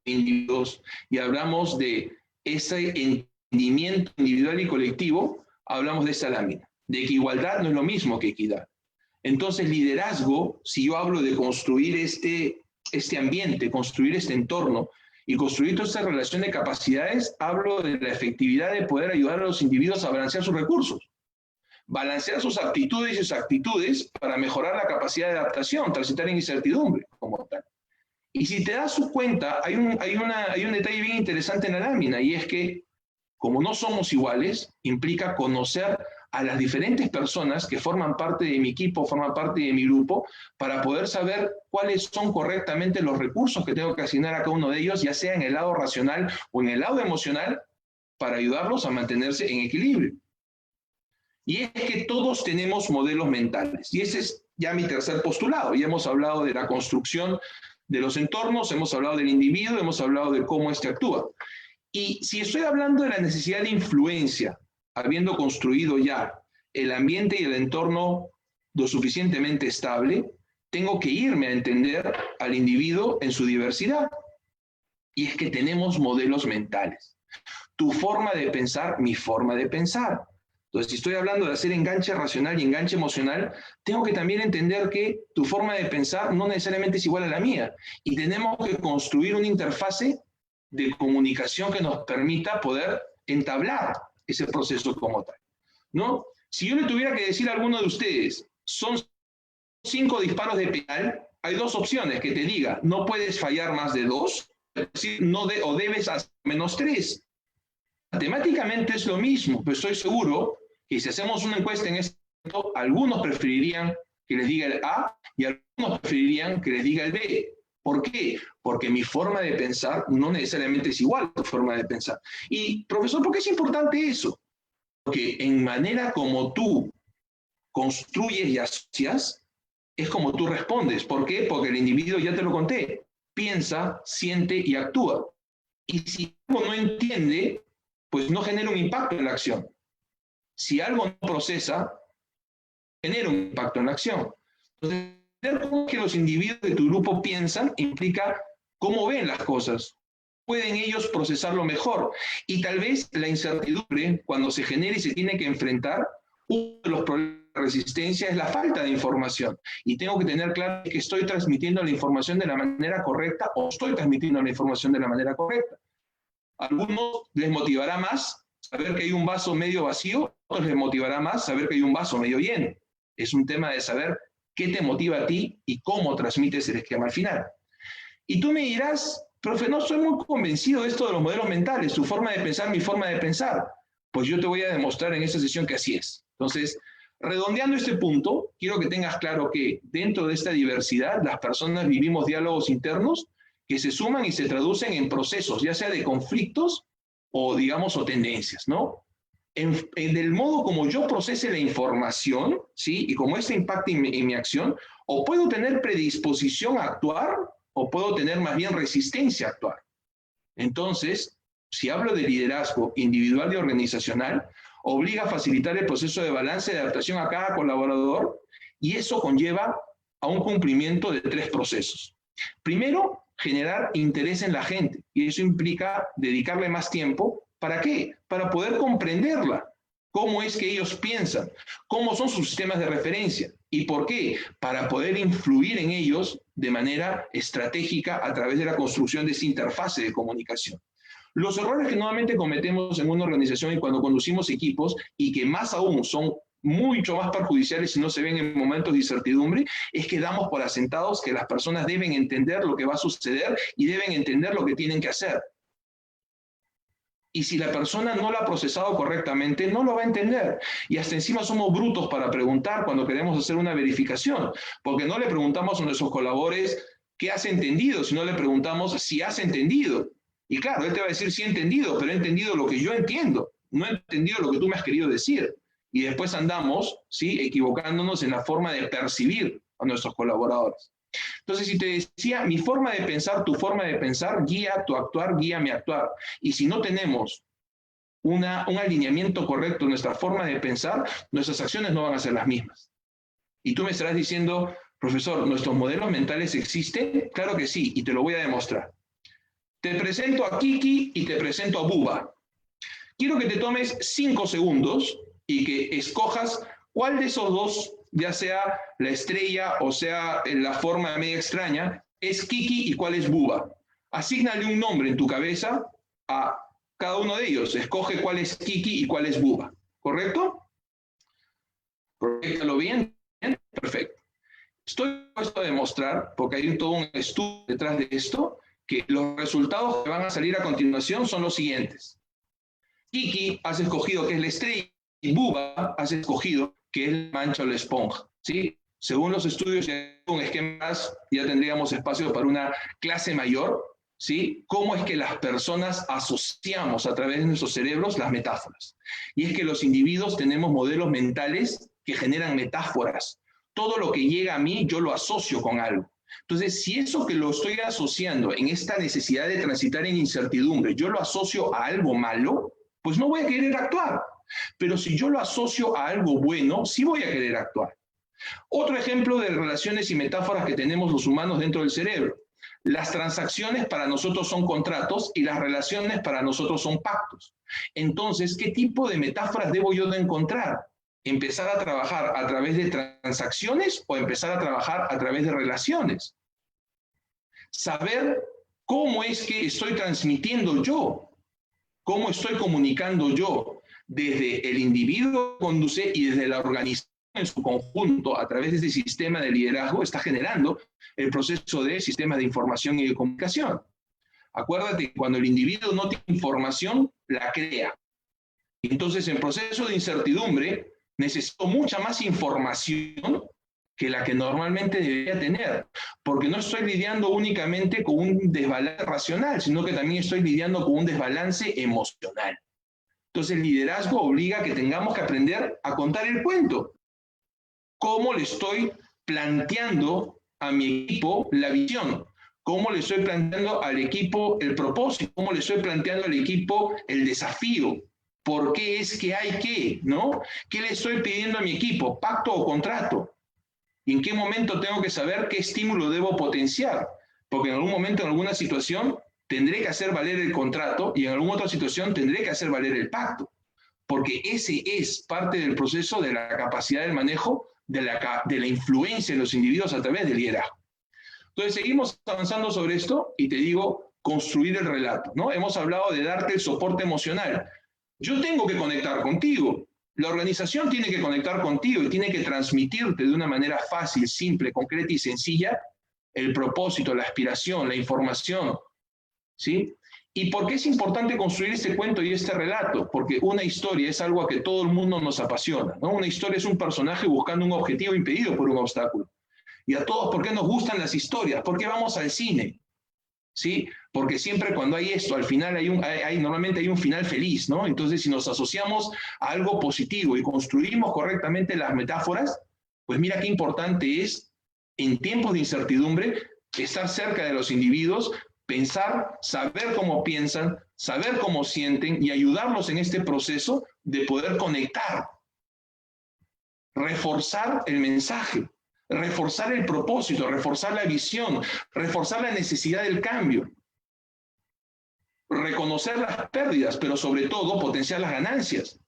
de individuos y hablamos de ese entendimiento individual y colectivo, hablamos de esa lámina, de que igualdad no es lo mismo que equidad. Entonces, liderazgo, si yo hablo de construir este ambiente, construir este entorno y construir toda esta relación de capacidades, hablo de la efectividad de poder ayudar a los individuos a balancear sus recursos, balancear sus aptitudes y sus actitudes para mejorar la capacidad de adaptación, transitar en incertidumbre, como tal. Y si te das cuenta, hay un detalle bien interesante en la lámina, y es que, como no somos iguales, implica conocer a las diferentes personas que forman parte de mi equipo, forman parte de mi grupo, para poder saber cuáles son correctamente los recursos que tengo que asignar a cada uno de ellos, ya sea en el lado racional o en el lado emocional, para ayudarlos a mantenerse en equilibrio. Y es que todos tenemos modelos mentales. Y ese es ya mi tercer postulado. Ya hemos hablado de la construcción de los entornos, hemos hablado del individuo, hemos hablado de cómo éste actúa. Y si estoy hablando de la necesidad de influencia, habiendo construido ya el ambiente y el entorno lo suficientemente estable, tengo que irme a entender al individuo en su diversidad. Y es que tenemos modelos mentales. Tu forma de pensar, mi forma de pensar. Entonces, si estoy hablando de hacer enganche racional y enganche emocional, tengo que también entender que tu forma de pensar no necesariamente es igual a la mía. Y tenemos que construir una interfase de comunicación que nos permita poder entablar ese proceso como tal, ¿no? Si yo le tuviera que decir a alguno de ustedes, son 5 disparos de penal, hay 2 opciones que te diga, no puedes fallar más de 2, es decir, o debes hacer menos 3. Matemáticamente es lo mismo, pero estoy seguro que si hacemos una encuesta en este momento, algunos preferirían que les diga el A y algunos preferirían que les diga el B. ¿Por qué? Porque mi forma de pensar no necesariamente es igual a tu forma de pensar. Y, profesor, ¿por qué es importante eso? Porque en manera como tú construyes y asocias, es como tú respondes. ¿Por qué? Porque el individuo, ya te lo conté, piensa, siente y actúa. Y si algo no entiende, pues no genera un impacto en la acción. Si algo no procesa, genera un impacto en la acción. Entonces, entender cómo que los individuos de tu grupo piensan implica cómo ven las cosas. Pueden ellos procesarlo mejor. Y tal vez la incertidumbre, cuando se genera y se tiene que enfrentar, uno de los problemas de resistencia es la falta de información. Y tengo que tener claro que estoy transmitiendo la información de la manera correcta o estoy transmitiendo la información de la manera correcta. A algunos les motivará más saber que hay un vaso medio vacío, a otros les motivará más saber que hay un vaso medio lleno. Es un tema de saber qué te motiva a ti y cómo transmites el esquema al final. Y tú me dirás, profe, no estoy muy convencido de esto de los modelos mentales, tu forma de pensar, mi forma de pensar. Pues yo te voy a demostrar en esta sesión que así es. Entonces, redondeando este punto, quiero que tengas claro que dentro de esta diversidad, las personas vivimos diálogos internos que se suman y se traducen en procesos, ya sea de conflictos o, digamos, o tendencias, ¿no? En el modo como yo procese la información, ¿sí? Y como esto impacta en mi acción, o puedo tener predisposición a actuar, o puedo tener más bien resistencia a actuar. Entonces, si hablo de liderazgo individual y organizacional, obliga a facilitar el proceso de balance de adaptación a cada colaborador, y eso conlleva a un cumplimiento de 3 procesos. Primero, generar interés en la gente, y eso implica dedicarle más tiempo. ¿Para qué? Para poder comprenderla, cómo es que ellos piensan, cómo son sus sistemas de referencia, y por qué, para poder influir en ellos de manera estratégica a través de la construcción de esa interfase de comunicación. Los errores que normalmente cometemos en una organización y cuando conducimos equipos, y que más aún son mucho más perjudiciales si no se ven en momentos de incertidumbre, es que damos por asentados que las personas deben entender lo que va a suceder y deben entender lo que tienen que hacer. Y si la persona no lo ha procesado correctamente, no lo va a entender. Y hasta encima somos brutos para preguntar cuando queremos hacer una verificación, porque no le preguntamos a nuestros colaboradores qué has entendido, sino le preguntamos si has entendido. Y claro, él te va a decir sí he entendido, pero he entendido lo que yo entiendo, no he entendido lo que tú me has querido decir. Y después andamos, ¿sí?, equivocándonos en la forma de percibir a nuestros colaboradores. Entonces, si te decía, mi forma de pensar, tu forma de pensar, guía tu actuar, guía mi actuar. Y si no tenemos un alineamiento correcto en nuestra forma de pensar, nuestras acciones no van a ser las mismas. Y tú me estarás diciendo, profesor, ¿nuestros modelos mentales existen? Claro que sí, y te lo voy a demostrar. Te presento a Kiki y te presento a Buba. Quiero que te tomes 5 segundos y que escojas cuál de esos dos, ya sea la estrella o sea la forma media extraña, es Kiki y cuál es Buba. Asígnale un nombre en tu cabeza a cada uno de ellos. Escoge cuál es Kiki y cuál es Buba. ¿Correcto? Proyéctalo bien. Bien. Perfecto. Estoy dispuesto a demostrar, porque hay todo un estudio detrás de esto, que los resultados que van a salir a continuación son los siguientes. Kiki has escogido que es la estrella y Buba has escogido que es la mancha o la esponja, ¿sí? Según los estudios y un esquema más, ya tendríamos espacio para una clase mayor ¿sí? Cómo es que las personas asociamos a través de nuestros cerebros las metáforas. Y es que los individuos tenemos modelos mentales que generan metáforas. Todo lo que llega a mí, yo lo asocio con algo. Entonces, si eso que lo estoy asociando en esta necesidad de transitar en incertidumbre, yo lo asocio a algo malo, pues no voy a querer actuar. Pero si yo lo asocio a algo bueno, sí voy a querer actuar. Otro ejemplo de relaciones y metáforas que tenemos los humanos dentro del cerebro. Las transacciones para nosotros son contratos y las relaciones para nosotros son pactos. Entonces, ¿qué tipo de metáforas debo yo de encontrar? ¿Empezar a trabajar a través de transacciones o empezar a trabajar a través de relaciones? Saber cómo es que estoy transmitiendo yo, cómo estoy comunicando yo, desde el individuo que conduce y desde la organización en su conjunto, a través de este sistema de liderazgo, está generando el proceso de sistemas de información y de comunicación. Acuérdate que cuando el individuo no tiene información, la crea. Entonces, en proceso de incertidumbre, necesito mucha más información que la que normalmente debería tener, porque no estoy lidiando únicamente con un desbalance racional, sino que también estoy lidiando con un desbalance emocional. Entonces, el liderazgo obliga a que tengamos que aprender a contar el cuento. ¿Cómo le estoy planteando a mi equipo la visión? ¿Cómo le estoy planteando al equipo el propósito? ¿Cómo le estoy planteando al equipo el desafío? ¿Por qué es que hay que, no? ¿Qué le estoy pidiendo a mi equipo? ¿Pacto o contrato? ¿Y en qué momento tengo que saber qué estímulo debo potenciar? Porque en algún momento, en alguna situación, tendré que hacer valer el contrato y en alguna otra situación tendré que hacer valer el pacto. Porque ese es parte del proceso de la capacidad del manejo de la influencia de los individuos a través del liderazgo. Entonces, seguimos avanzando sobre esto y te digo, construir el relato, ¿no? Hemos hablado de darte el soporte emocional. Yo tengo que conectar contigo. La organización tiene que conectar contigo y tiene que transmitirte de una manera fácil, simple, concreta y sencilla el propósito, la aspiración, la información, ¿sí? ¿Y por qué es importante construir este cuento y este relato? Porque una historia es algo a que todo el mundo nos apasiona, ¿no? Una historia es un personaje buscando un objetivo impedido por un obstáculo. Y a todos, ¿por qué nos gustan las historias? ¿Por qué vamos al cine? ¿Sí? Porque siempre cuando hay esto, al final normalmente hay un final feliz, ¿no? Entonces, si nos asociamos a algo positivo y construimos correctamente las metáforas, pues mira qué importante es, en tiempos de incertidumbre, estar cerca de los individuos, pensar, saber cómo piensan, saber cómo sienten y ayudarlos en este proceso de poder conectar, reforzar el mensaje, reforzar el propósito, reforzar la visión, reforzar la necesidad del cambio, reconocer las pérdidas, pero sobre todo potenciar las ganancias.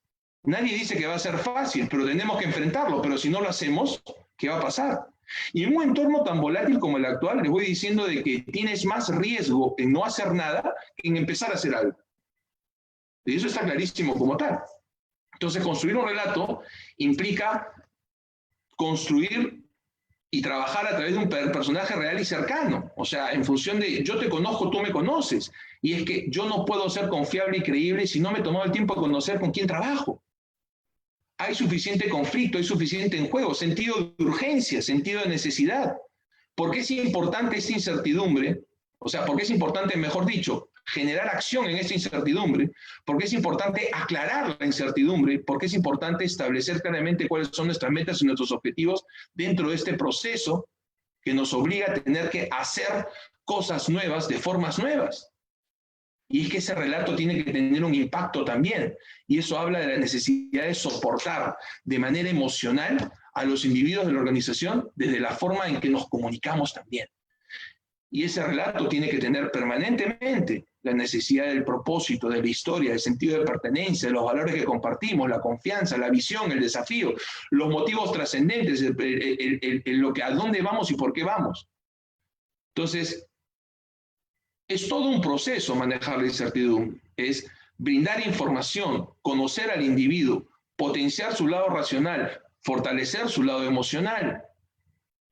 Nadie dice que va a ser fácil, pero tenemos que enfrentarlo, pero si no lo hacemos, ¿qué va a pasar? Y en un entorno tan volátil como el actual, les voy diciendo de que tienes más riesgo en no hacer nada que en empezar a hacer algo. Y eso está clarísimo como tal. Entonces, construir un relato implica construir y trabajar a través de un personaje real y cercano. O sea, en función de yo te conozco, tú me conoces. Y es que yo no puedo ser confiable y creíble si no me he tomado el tiempo de conocer con quién trabajo. Hay suficiente conflicto, hay suficiente en juego, sentido de urgencia, sentido de necesidad. ¿Por qué es importante esta incertidumbre? O sea, ¿por qué es importante, mejor dicho, generar acción en esta incertidumbre? ¿Por qué es importante aclarar la incertidumbre? ¿Por qué es importante establecer claramente cuáles son nuestras metas y nuestros objetivos dentro de este proceso que nos obliga a tener que hacer cosas nuevas de formas nuevas? Y es que ese relato tiene que tener un impacto también. Y eso habla de la necesidad de soportar de manera emocional a los individuos de la organización desde la forma en que nos comunicamos también. Y ese relato tiene que tener permanentemente la necesidad del propósito, de la historia, del sentido de pertenencia, de los valores que compartimos, la confianza, la visión, el desafío, los motivos trascendentes, a dónde vamos y por qué vamos. Entonces, es todo un proceso manejar la incertidumbre. Es brindar información, conocer al individuo, potenciar su lado racional, fortalecer su lado emocional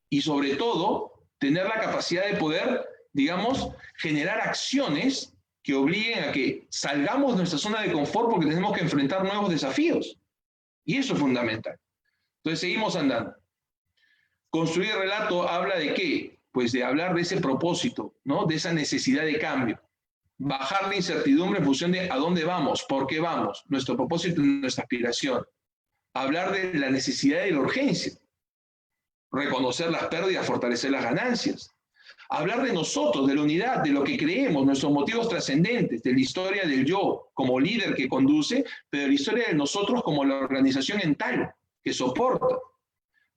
y sobre todo tener la capacidad de poder, digamos, generar acciones que obliguen a que salgamos de nuestra zona de confort porque tenemos que enfrentar nuevos desafíos. Y eso es fundamental. Entonces seguimos andando. Construir relato habla de qué? pues de hablar de ese propósito, ¿no? De esa necesidad de cambio. Bajar la incertidumbre en función de a dónde vamos, por qué vamos, nuestro propósito y nuestra aspiración. Hablar de la necesidad y la urgencia. Reconocer las pérdidas, fortalecer las ganancias. Hablar de nosotros, de la unidad, de lo que creemos, nuestros motivos trascendentes, de la historia del yo como líder que conduce, pero de la historia de nosotros como la organización en tal, que soporta.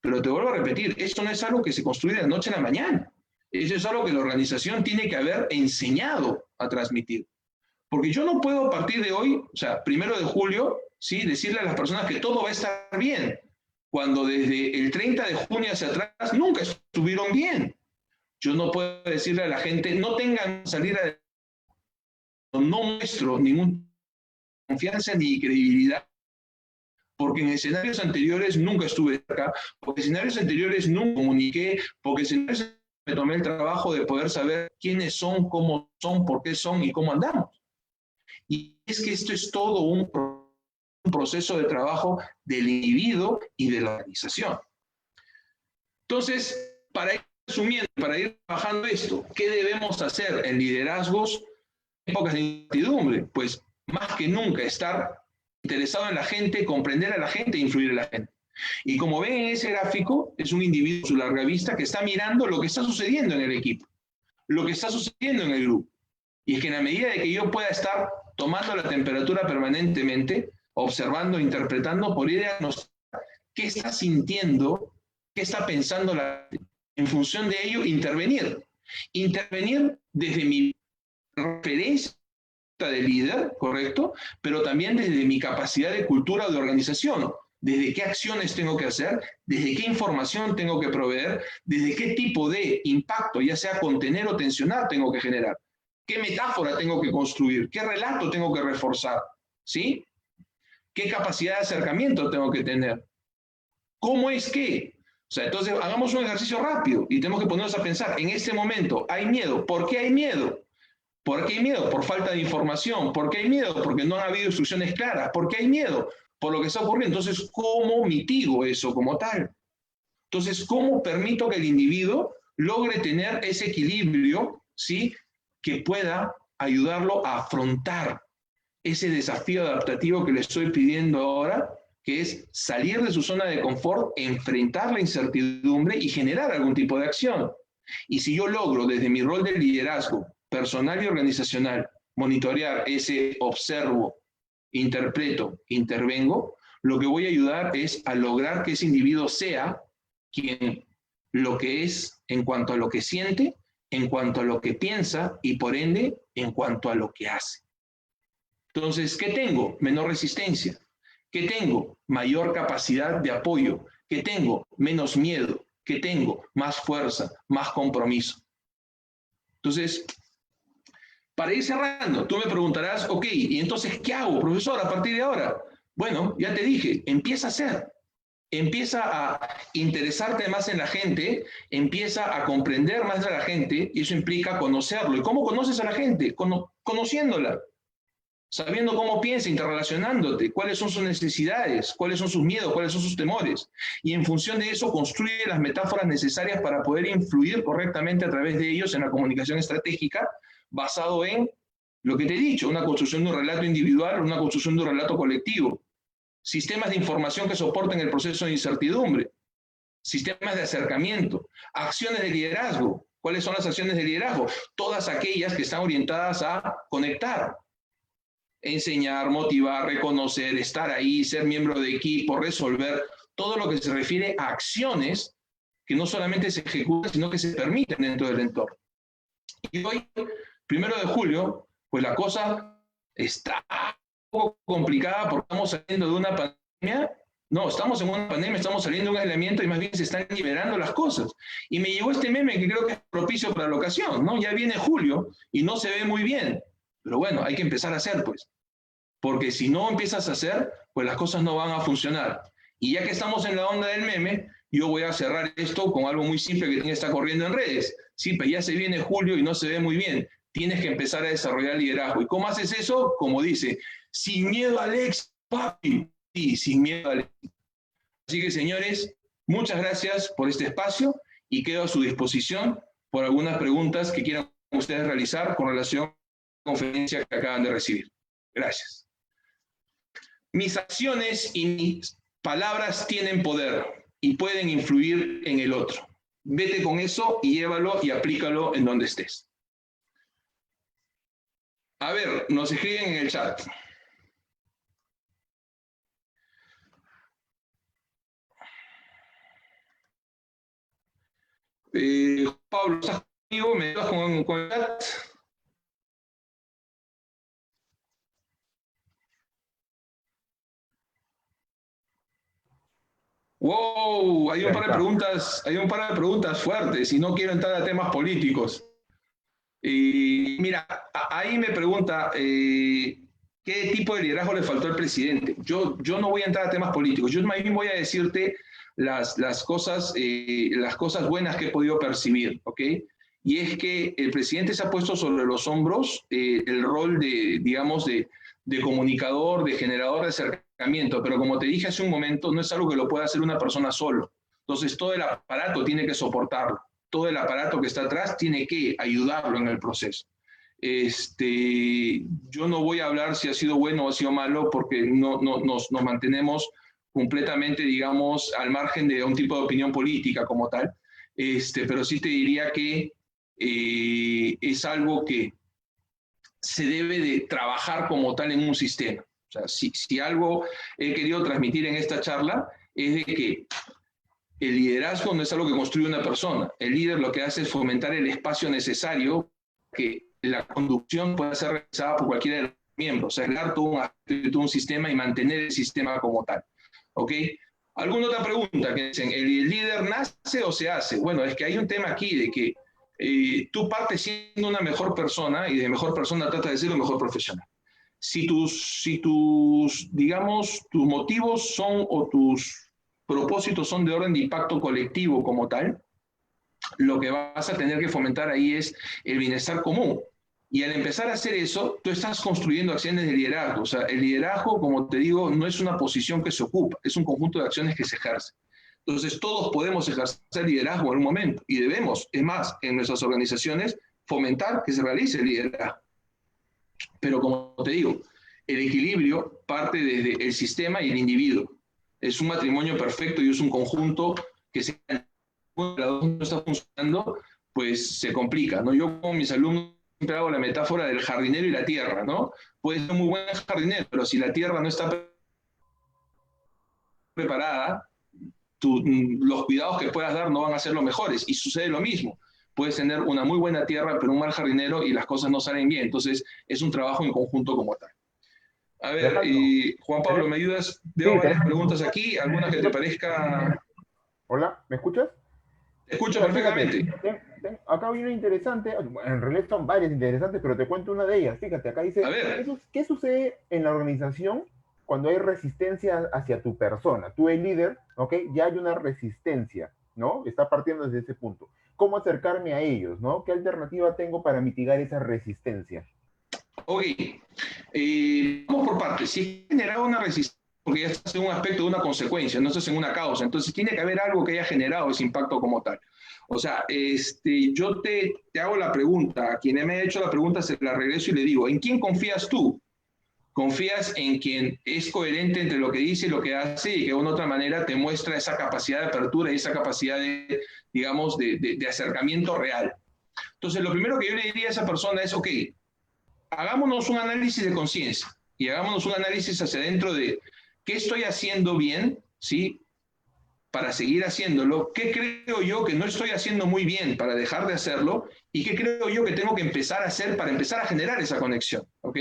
Pero te vuelvo a repetir, esto no es algo que se construye de la noche a la mañana. Eso es algo que la organización tiene que haber enseñado a transmitir. Porque yo no puedo a partir de hoy, o sea, 1 de julio, ¿sí?, decirle a las personas que todo va a estar bien, cuando desde el 30 de junio hacia atrás nunca estuvieron bien. Yo no puedo decirle a la gente, no tengan salida de... No muestro ninguna confianza ni credibilidad, porque en escenarios anteriores nunca estuve acá, porque en escenarios anteriores nunca comuniqué, porque en escenarios me tomé el trabajo de poder saber quiénes son, cómo son, por qué son y cómo andamos. Y es que esto es todo un proceso de trabajo del individuo y de la organización. Entonces, para ir resumiendo, para ir trabajando esto, ¿qué debemos hacer en liderazgos en épocas de incertidumbre? Pues más que nunca estar interesado en la gente, comprender a la gente e influir en la gente. Y como ven en ese gráfico, es un individuo su larga vista que está mirando lo que está sucediendo en el equipo, lo que está sucediendo en el grupo. Y es que en la medida de que yo pueda estar tomando la temperatura permanentemente, observando, interpretando, por ir a diagnosticar qué está sintiendo, qué está pensando la gente. En función de ello, intervenir. Intervenir desde mi referencia de líder, ¿correcto? Pero también desde mi capacidad de cultura o de organización. Desde qué acciones tengo que hacer, desde qué información tengo que proveer, desde qué tipo de impacto, ya sea contener o tensionar, tengo que generar. ¿Qué metáfora tengo que construir? ¿Qué relato tengo que reforzar? ¿Sí? ¿Qué capacidad de acercamiento tengo que tener? ¿Cómo es que? O sea, entonces hagamos un ejercicio rápido y tenemos que ponernos a pensar, en este momento, ¿hay miedo? ¿Por qué hay miedo? ¿Por qué hay miedo? Por falta de información. ¿Por qué hay miedo? Porque no ha habido instrucciones claras. ¿Por qué hay miedo? Por lo que está ocurriendo. Entonces, ¿cómo mitigo eso como tal? Entonces, ¿cómo permito que el individuo logre tener ese equilibrio, ¿sí?, que pueda ayudarlo a afrontar ese desafío adaptativo que le estoy pidiendo ahora, que es salir de su zona de confort, enfrentar la incertidumbre y generar algún tipo de acción? Y si yo logro, desde mi rol de liderazgo personal y organizacional, monitorear ese observo, interpreto, intervengo, lo que voy a ayudar es a lograr que ese individuo sea quien lo que es en cuanto a lo que siente, en cuanto a lo que piensa y por ende en cuanto a lo que hace. Entonces, ¿qué tengo? Menor resistencia. ¿Qué tengo? Mayor capacidad de apoyo. ¿Qué tengo? Menos miedo. ¿Qué tengo? Más fuerza, más compromiso. Entonces, para ir cerrando, tú me preguntarás, ok, ¿y entonces qué hago, profesor, a partir de ahora? Bueno, ya te dije, empieza a hacer. Empieza a interesarte más en la gente, empieza a comprender más a la gente, y eso implica conocerlo. ¿Y cómo conoces a la gente? Conociéndola, sabiendo cómo piensa, interrelacionándote, cuáles son sus necesidades, cuáles son sus miedos, cuáles son sus temores. Y en función de eso, construye las metáforas necesarias para poder influir correctamente a través de ellos en la comunicación estratégica, basado en lo que te he dicho, una construcción de un relato individual, una construcción de un relato colectivo. Sistemas de información que soporten el proceso de incertidumbre, sistemas de acercamiento, acciones de liderazgo. ¿Cuáles son las acciones de liderazgo? Todas aquellas que están orientadas a conectar, enseñar, motivar, reconocer, estar ahí, ser miembro de equipo, resolver, todo lo que se refiere a acciones que no solamente se ejecutan, sino que se permiten dentro del entorno. Y hoy, 1 de julio, pues la cosa está un poco complicada porque estamos saliendo de una pandemia. No, estamos en una pandemia, estamos saliendo de un aislamiento y más bien se están liberando las cosas. Y me llegó este meme que creo que es propicio para la ocasión, ¿no? Ya viene julio y no se ve muy bien. Pero bueno, hay que empezar a hacer, pues. Porque si no empiezas a hacer, pues las cosas no van a funcionar. Y ya que estamos en la onda del meme, yo voy a cerrar esto con algo muy simple que está corriendo en redes. Sí, pues ya se viene julio y no se ve muy bien. Tienes que empezar a desarrollar liderazgo. ¿Y cómo haces eso? Como dice, sin miedo al éxito, papi. Sí, sin miedo al éxito. Así que, señores, muchas gracias por este espacio y quedo a su disposición por algunas preguntas que quieran ustedes realizar con relación a la conferencia que acaban de recibir. Gracias. Mis acciones y mis palabras tienen poder y pueden influir en el otro. Vete con eso y llévalo y aplícalo en donde estés. A ver, nos escriben en el chat. Pablo, ¿estás conmigo? ¿Me ayudas con el chat? Wow, hay un par de preguntas fuertes y no quiero entrar a temas políticos. Y mira, ahí me pregunta, ¿qué tipo de liderazgo le faltó al presidente? Yo no voy a entrar a temas políticos, yo más bien voy a decirte las cosas buenas que he podido percibir, ¿ok? Y es que el presidente se ha puesto sobre los hombros el rol digamos, de comunicador, de generador de acercamiento, pero como te dije hace un momento, no es algo que lo pueda hacer una persona solo. Entonces todo el aparato tiene que soportarlo. Todo el aparato que está atrás tiene que ayudarlo en el proceso. Yo no voy a hablar si ha sido bueno o ha sido malo, porque nos mantenemos completamente, digamos, al margen de un tipo de opinión política como tal, pero sí te diría que es algo que se debe de trabajar como tal en un sistema. O sea, si algo he querido transmitir en esta charla es de que el liderazgo no es algo que construye una persona. El líder lo que hace es fomentar el espacio necesario que la conducción pueda ser realizada por cualquiera de los miembros, o sea, crear todo un sistema y mantener el sistema como tal. ¿Ok? ¿Alguna otra pregunta? Que dicen, ¿el líder nace o se hace? Bueno, es que hay un tema aquí de que tú partes siendo una mejor persona y de mejor persona tratas de ser un mejor profesional. Si digamos, tus motivos son o tus propósitos son de orden de impacto colectivo como tal, lo que vas a tener que fomentar ahí es el bienestar común. Y al empezar a hacer eso, tú estás construyendo acciones de liderazgo. O sea, el liderazgo, como te digo, no es una posición que se ocupa, es un conjunto de acciones que se ejercen. Entonces, todos podemos ejercer liderazgo en un momento y debemos, es más, en nuestras organizaciones, fomentar que se realice el liderazgo. Pero como te digo, el equilibrio parte desde el sistema y el individuo. Es un matrimonio perfecto y es un conjunto que si uno de los dos no está funcionando, pues se complica, ¿no? Yo con mis alumnos siempre hago la metáfora del jardinero y la tierra, ¿no? Puede ser un muy buen jardinero, pero si la tierra no está preparada, los cuidados que puedas dar no van a ser los mejores. Y sucede lo mismo. Puedes tener una muy buena tierra, pero un mal jardinero y las cosas no salen bien. Entonces, es un trabajo en conjunto como tal. A ver, Juan Pablo, ¿me ayudas? Veo varias preguntas aquí, algunas que te parezca... Hola, ¿me escuchas? Te escucho perfectamente. Acá hay una interesante, en realidad son varias interesantes, pero te cuento una de ellas. Fíjate, acá dice, ¿qué sucede en la organización cuando hay resistencia hacia tu persona? Tú el líder, ¿ok? Ya hay una resistencia, ¿no? Está partiendo desde ese punto. ¿Cómo acercarme a ellos, ¿no? ¿Qué alternativa tengo para mitigar esa resistencia? Ok, vamos por partes. Si he generado una resistencia, porque ya estás en un aspecto de una consecuencia, no estás en una causa, entonces tiene que haber algo que haya generado ese impacto como tal. O sea, yo te hago la pregunta, a quien me ha hecho la pregunta se la regreso y le digo, ¿en quién confías tú? ¿Confías en quien es coherente entre lo que dice y lo que hace y que de una u otra manera te muestra esa capacidad de apertura y esa capacidad de, digamos, de acercamiento real? Entonces, lo primero que yo le diría a esa persona es, ok, hagámonos un análisis de conciencia y hagámonos un análisis hacia adentro de qué estoy haciendo bien, ¿sí? Para seguir haciéndolo, qué creo yo que no estoy haciendo muy bien para dejar de hacerlo y qué creo yo que tengo que empezar a hacer para empezar a generar esa conexión, ¿ok?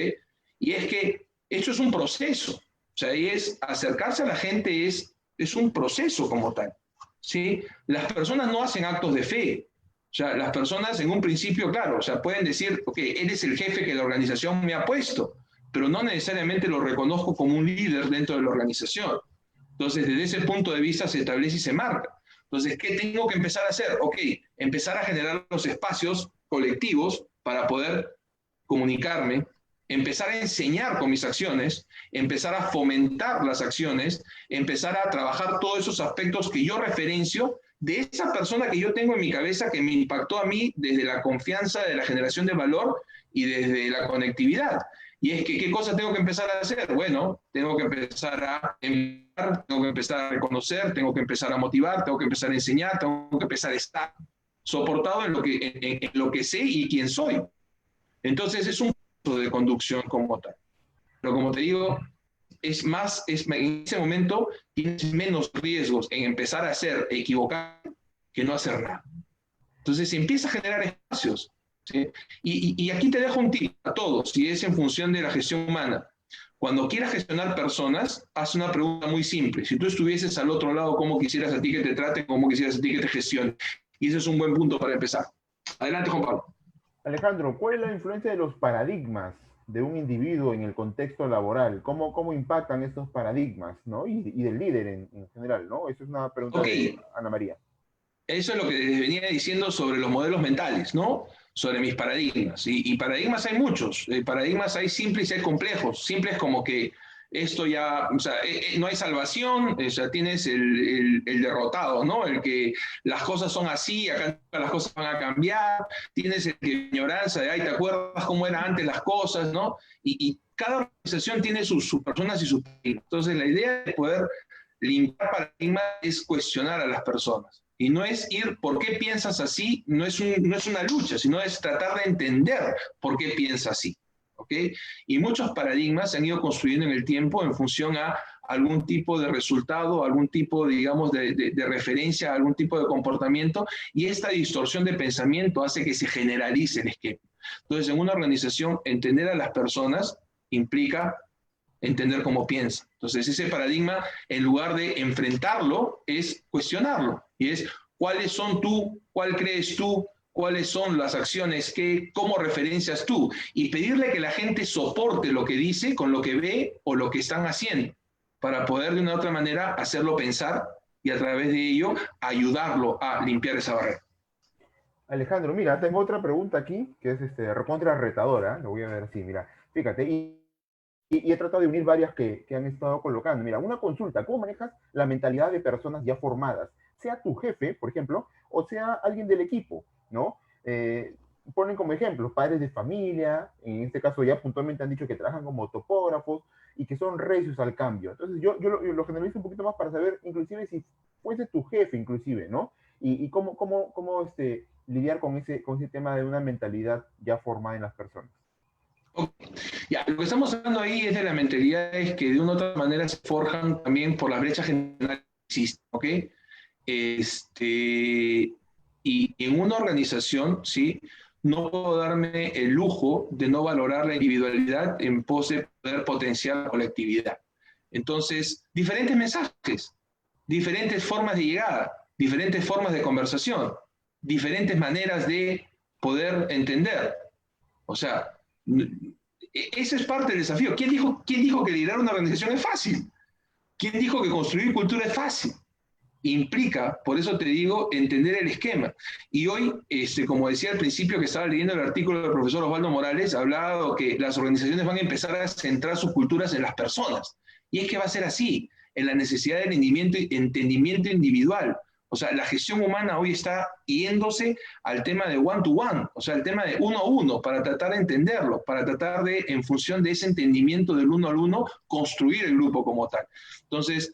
Y es que esto es un proceso, o sea, es acercarse a la gente es un proceso como tal, ¿sí? Las personas no hacen actos de fe, o sea, las personas en un principio, claro, o sea, pueden decir, ok, él es el jefe que la organización me ha puesto, pero no necesariamente lo reconozco como un líder dentro de la organización. Entonces, desde ese punto de vista se establece y se marca. Entonces, ¿qué tengo que empezar a hacer? Ok, empezar a generar los espacios colectivos para poder comunicarme, empezar a enseñar con mis acciones, empezar a fomentar las acciones, empezar a trabajar todos esos aspectos que yo referencio de esa persona que yo tengo en mi cabeza que me impactó a mí desde la confianza, de la generación de valor y desde la conectividad. Y es que, ¿qué cosa tengo que empezar a hacer? Bueno, tengo que empezar a enviar, tengo que empezar a reconocer, tengo que empezar a motivar, tengo que empezar a enseñar, tengo que empezar a estar soportado en lo que sé y quién soy. Entonces es un proceso de conducción como tal. Pero como te digo, en ese momento tienes menos riesgos en empezar a hacer, equivocar, que no hacer nada. Entonces empieza a generar espacios. ¿Sí? Y aquí te dejo un tip a todos, si es en función de la gestión humana. Cuando quieras gestionar personas, haz una pregunta muy simple. Si tú estuvieses al otro lado, ¿cómo quisieras a ti que te traten? ¿Cómo quisieras a ti que te gestionen? Y ese es un buen punto para empezar. Adelante, Juan Pablo. Alejandro, ¿cuál es la influencia de los paradigmas de un individuo en el contexto laboral? ¿Cómo impactan estos paradigmas, ¿no? Y del líder en general, ¿no? Esa es una pregunta Ok, de Ana María. eso es lo que les venía diciendo sobre los modelos mentales, ¿no? Sobre mis paradigmas. Y paradigmas hay muchos. Paradigmas hay simples y hay complejos. Simples como que esto ya, o sea, no hay salvación, o sea, tienes el derrotado, ¿no? El que las cosas son así, acá las cosas van a cambiar. Tienes el que ignorancia de, ay, ¿te acuerdas cómo eran antes las cosas, ¿no? Y cada organización tiene sus personas y sus paradigmas. Entonces, la idea de poder limpiar paradigmas es cuestionar a las personas. Y no es ir, ¿por qué piensas así? No es una lucha, sino es tratar de entender por qué piensas así. ¿Ok? Y muchos paradigmas se han ido construyendo en el tiempo en función a algún tipo de resultado, algún tipo, digamos, de referencia, algún tipo de comportamiento, y esta distorsión de pensamiento hace que se generalice el esquema. Entonces, en una organización, entender a las personas implica entender cómo piensa. Entonces, ese paradigma, en lugar de enfrentarlo, es cuestionarlo. Y es, ¿cuáles son tú? ¿Cuál crees tú? ¿Cuáles son las acciones que, cómo referencias tú? Y pedirle que la gente soporte lo que dice con lo que ve o lo que están haciendo, para poder de una u otra manera hacerlo pensar y a través de ello ayudarlo a limpiar esa barrera. Alejandro, mira, tengo otra pregunta aquí que es recontra retadora. Lo voy a ver así, mira. Fíjate, y he tratado de unir varias que han estado colocando. Mira, una consulta, ¿cómo manejas la mentalidad de personas ya formadas? Sea tu jefe, por ejemplo, o sea alguien del equipo, ¿no? Ponen como ejemplo padres de familia, en este caso ya puntualmente han dicho que trabajan como topógrafos y que son recios al cambio. Entonces yo lo generalizo un poquito más para saber, inclusive si fuese tu jefe, inclusive, ¿no? Y cómo lidiar con ese tema de una mentalidad ya formada en las personas. Okay. Ya, lo que estamos hablando ahí es de la mentalidad es que de una u otra manera se forjan también por las brechas generales que existen, ¿ok? Y en una organización, ¿sí? No puedo darme el lujo de no valorar la individualidad en pos de poder potenciar la colectividad. Entonces, diferentes mensajes, diferentes formas de llegada, diferentes formas de conversación, diferentes maneras de poder entender. O sea, ese es parte del desafío. Quién dijo que liderar una organización es fácil? ¿Quién dijo que construir cultura es fácil? Implica, por eso te digo, entender el esquema. Y hoy, como decía al principio que estaba leyendo el artículo del profesor Osvaldo Morales, hablaba que las organizaciones van a empezar a centrar sus culturas en las personas. Y es que va a ser así, en la necesidad del entendimiento individual. O sea, la gestión humana hoy está yéndose al tema de one-to-one, o sea, al tema de uno a uno, para tratar de entenderlo, para tratar de, en función de ese entendimiento del uno al uno, construir el grupo como tal. Entonces,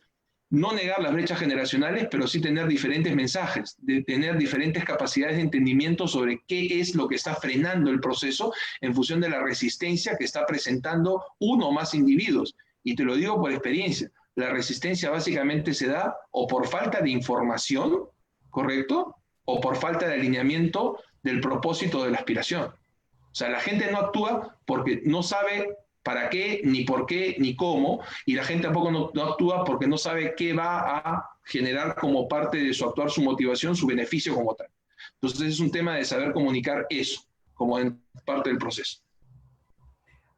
no negar las brechas generacionales, pero sí tener diferentes mensajes, de tener diferentes capacidades de entendimiento sobre qué es lo que está frenando el proceso en función de la resistencia que está presentando uno o más individuos. Y te lo digo por experiencia, la resistencia básicamente se da o por falta de información, ¿correcto? O por falta de alineamiento del propósito de la aspiración. O sea, la gente no actúa porque no sabe para qué, ni por qué, ni cómo, y la gente tampoco no actúa porque no sabe qué va a generar como parte de su actuar, su motivación, su beneficio como tal. Entonces es un tema de saber comunicar eso como en parte del proceso.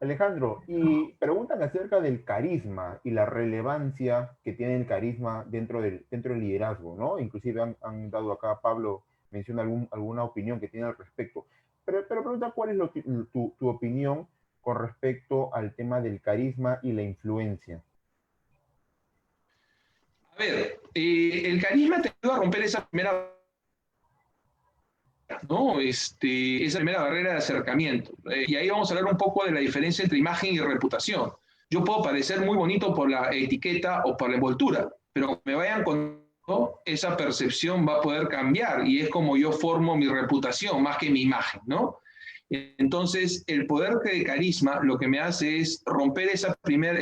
Alejandro, y preguntan acerca del carisma y la relevancia que tiene el carisma dentro del liderazgo, ¿no? Inclusive han dado acá, Pablo menciona alguna opinión que tiene al respecto. Pero pregunta cuál es tu opinión con respecto al tema del carisma y la influencia. ver, el carisma te ayuda a romper esa primera, ¿no? Esa primera barrera de acercamiento. Y ahí vamos a hablar un poco de la diferencia entre imagen y reputación. Yo puedo parecer muy bonito por la etiqueta o por la envoltura, pero me vayan con esa percepción va a poder cambiar y es como yo formo mi reputación más que mi imagen, ¿no? Entonces, el poder de carisma lo que me hace es romper ese primer,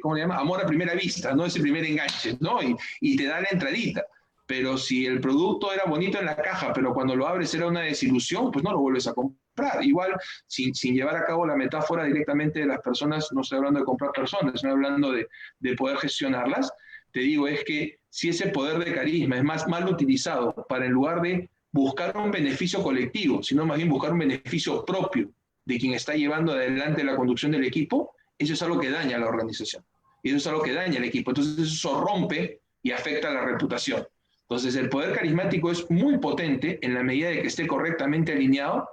¿cómo se llama? Amor a primera vista, ¿no? Ese primer enganche, ¿no? Y te da la entradita. Pero si el producto era bonito en la caja, pero cuando lo abres era una desilusión, pues no lo vuelves a comprar. Igual, sin llevar a cabo la metáfora directamente de las personas, no estoy hablando de comprar personas, estoy hablando de poder gestionarlas, te digo, es que si ese poder de carisma es más mal utilizado para en lugar de buscar un beneficio colectivo, sino más bien buscar un beneficio propio de quien está llevando adelante la conducción del equipo, eso es algo que daña a la organización. Y eso es algo que daña al equipo. Entonces eso rompe y afecta a la reputación. Entonces el poder carismático es muy potente en la medida de que esté correctamente alineado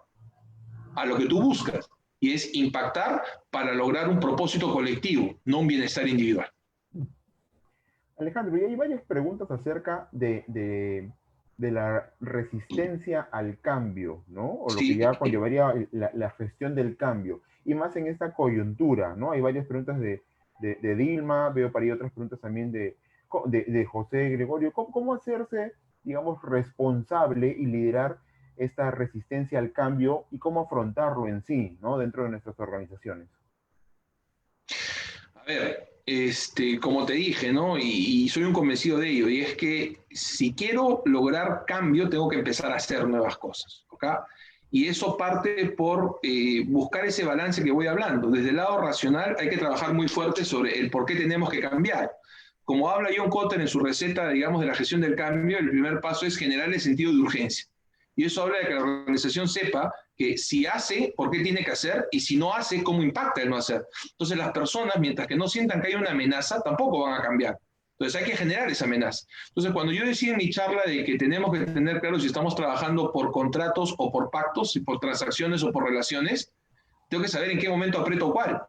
a lo que tú buscas. Y es impactar para lograr un propósito colectivo, no un bienestar individual. Alejandro, y hay varias preguntas acerca de la resistencia al cambio, ¿no? O lo que Sí, ya conllevaría la gestión del cambio, y más en esta coyuntura, ¿no? Hay varias preguntas de Dilma, veo para ahí otras preguntas también de José Gregorio. ¿Cómo hacerse, digamos, responsable y liderar esta resistencia al cambio y cómo afrontarlo en sí, ¿no? Dentro de nuestras organizaciones. a ver, como te dije, ¿no? Y soy un convencido de ello, y es que si quiero lograr cambio, tengo que empezar a hacer nuevas cosas, ¿ok? Y eso parte por buscar ese balance que voy hablando. Desde el lado racional hay que trabajar muy fuerte sobre el por qué tenemos que cambiar. Como habla John Kotter en su receta, digamos, de la gestión del cambio, el primer paso es generar el sentido de urgencia. Y eso habla de que la organización sepa que si hace, ¿por qué tiene que hacer? Y si no hace, ¿cómo impacta el no hacer? Entonces las personas, mientras que no sientan que hay una amenaza, tampoco van a cambiar. Entonces hay que generar esa amenaza. Entonces cuando yo decía en mi charla de que tenemos que tener claro si estamos trabajando por contratos o por pactos, si por transacciones o por relaciones, tengo que saber en qué momento aprieto cuál.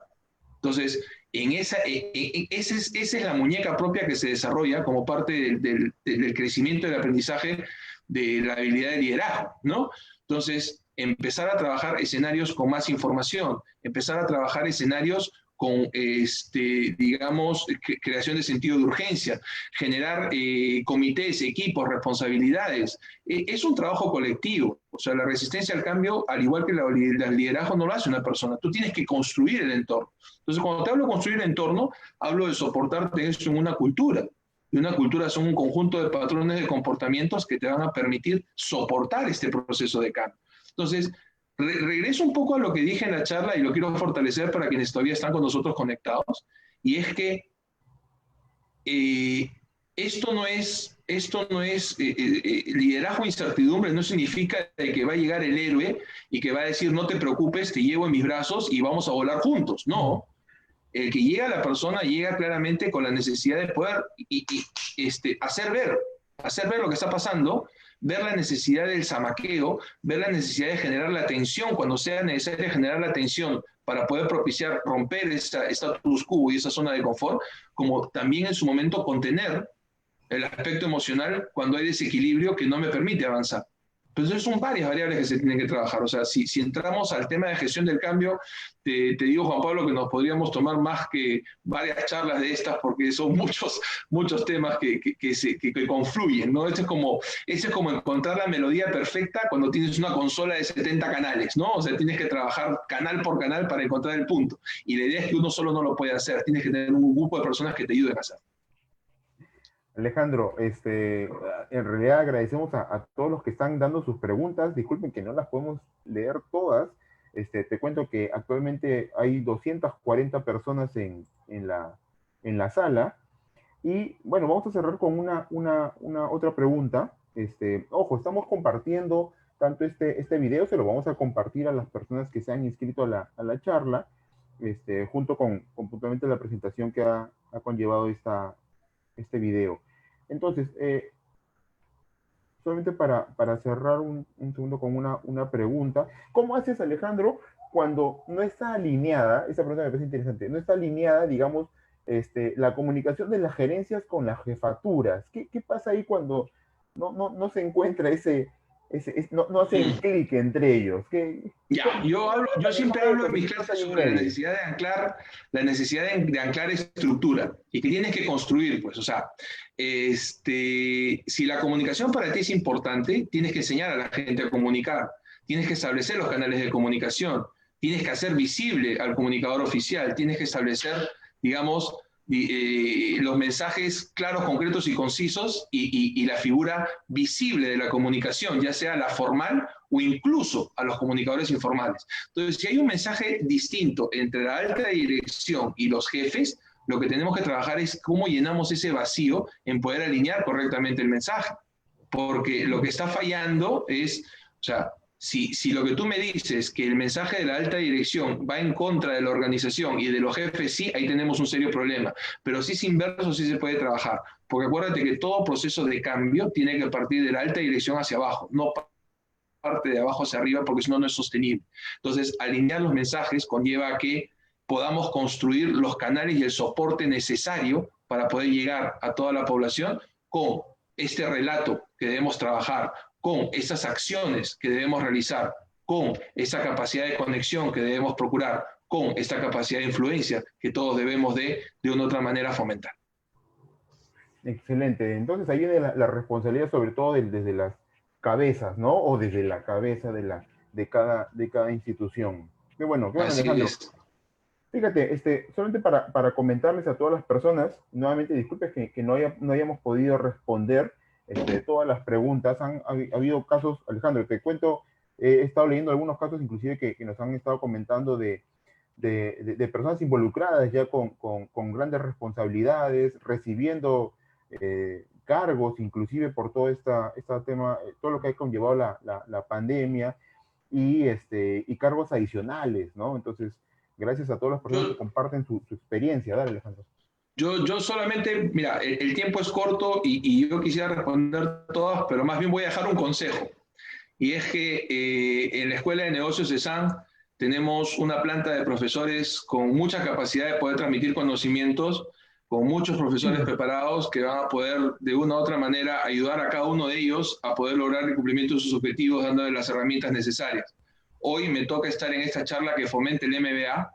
Entonces, esa es la muñeca propia que se desarrolla como parte del crecimiento y del aprendizaje de la habilidad de liderazgo, ¿no? Entonces, empezar a trabajar escenarios con más información, empezar a trabajar escenarios con, digamos, creación de sentido de urgencia, generar comités, equipos, responsabilidades. Es un trabajo colectivo. O sea, la resistencia al cambio, al igual que el liderazgo, no lo hace una persona. Tú tienes que construir el entorno. Entonces, cuando te hablo de construir el entorno, hablo de soportarte eso en una cultura. Y una cultura son un conjunto de patrones de comportamientos que te van a permitir soportar este proceso de cambio. Entonces, regreso un poco a lo que dije en la charla y lo quiero fortalecer para quienes todavía están con nosotros conectados, y es que eh, esto no es liderazgo e incertidumbre, no significa de que va a llegar el héroe y que va a decir no te preocupes, te llevo en mis brazos y vamos a volar juntos. No, el que llega a la persona llega claramente con la necesidad de poder hacer ver lo que está pasando, ver la necesidad del zamaqueo, ver la necesidad de generar la tensión cuando sea necesario generar la tensión para poder propiciar, romper esta status quo y esa zona de confort, como también en su momento contener el aspecto emocional cuando hay desequilibrio que no me permite avanzar. Entonces son varias variables que se tienen que trabajar. O sea, si entramos al tema de gestión del cambio, te digo, Juan Pablo, que nos podríamos tomar más que varias charlas de estas porque son muchos temas que confluyen, ¿no? Esto es como encontrar la melodía perfecta cuando tienes una consola de 70 canales, ¿no? O sea, tienes que trabajar canal por canal para encontrar el punto. Y la idea es que uno solo no lo puede hacer, tienes que tener un grupo de personas que te ayuden a hacer. Alejandro, en realidad agradecemos a todos los que están dando sus preguntas. Disculpen que no las podemos leer todas. Te cuento que actualmente hay 240 personas en la sala. Y bueno, vamos a cerrar con una otra pregunta. Ojo, estamos compartiendo tanto este video, se lo vamos a compartir a las personas que se han inscrito a la charla, junto con puntualmente la presentación que ha conllevado este video. Entonces, solamente para cerrar un segundo con una pregunta, ¿cómo haces, Alejandro, cuando no está alineada, esta pregunta me parece interesante, no está alineada, digamos, la comunicación de las gerencias con las jefaturas. ¿Qué pasa ahí cuando no se encuentra no hacen Mm. clic entre ellos? Ya, yo siempre Manejar hablo eso, en que mis siempre clases hay un sobre la medio. necesidad de anclar, de anclar estructura y que tienes que construir, pues, o sea, si la comunicación para ti es importante, tienes que enseñar a la gente a comunicar, tienes que establecer los canales de comunicación, tienes que hacer visible al comunicador oficial, tienes que establecer, digamos, los mensajes claros, concretos y concisos y la figura visible de la comunicación, ya sea la formal o incluso a los comunicadores informales. Entonces, si hay un mensaje distinto entre la alta dirección y los jefes, lo que tenemos que trabajar es cómo llenamos ese vacío en poder alinear correctamente el mensaje. Porque lo que está fallando es, o sea, si lo que tú me dices que el mensaje de la alta dirección va en contra de la organización y de los jefes, sí, ahí tenemos un serio problema. Pero si es inverso, sí se puede trabajar. Porque acuérdate que todo proceso de cambio tiene que partir de la alta dirección hacia abajo, no parte de abajo hacia arriba, porque si no, no es sostenible. Entonces, alinear los mensajes conlleva a que podamos construir los canales y el soporte necesario para poder llegar a toda la población con este relato que debemos trabajar, con esas acciones que debemos realizar, con esa capacidad de conexión que debemos procurar, con esta capacidad de influencia que todos debemos de una u otra manera fomentar. Excelente. Entonces ahí viene la responsabilidad sobre todo desde las cabezas, ¿no? O desde la cabeza de cada institución. Qué bueno, Así Alejandro. es. Fíjate, solamente para comentarles a todas las personas, nuevamente disculpe que no hayamos podido responder todas las preguntas. Ha habido casos, Alejandro, te cuento, he estado leyendo algunos casos inclusive que nos han estado comentando de personas involucradas ya con grandes responsabilidades, recibiendo cargos, inclusive por todo esta tema, todo lo que ha conllevado la pandemia y cargos adicionales, ¿no? Entonces, gracias a todas las personas que Yo, comparten su experiencia. Dale, Alejandro. yo solamente, mira, el tiempo es corto y yo quisiera responder todas, pero más bien voy a dejar un consejo. Y es que en la Escuela de Negocios de SAN tenemos una planta de profesores con mucha capacidad de poder transmitir conocimientos, con muchos profesores preparados que van a poder de una u otra manera ayudar a cada uno de ellos a poder lograr el cumplimiento de sus objetivos dándoles las herramientas necesarias. Hoy me toca estar en esta charla que fomente el MBA,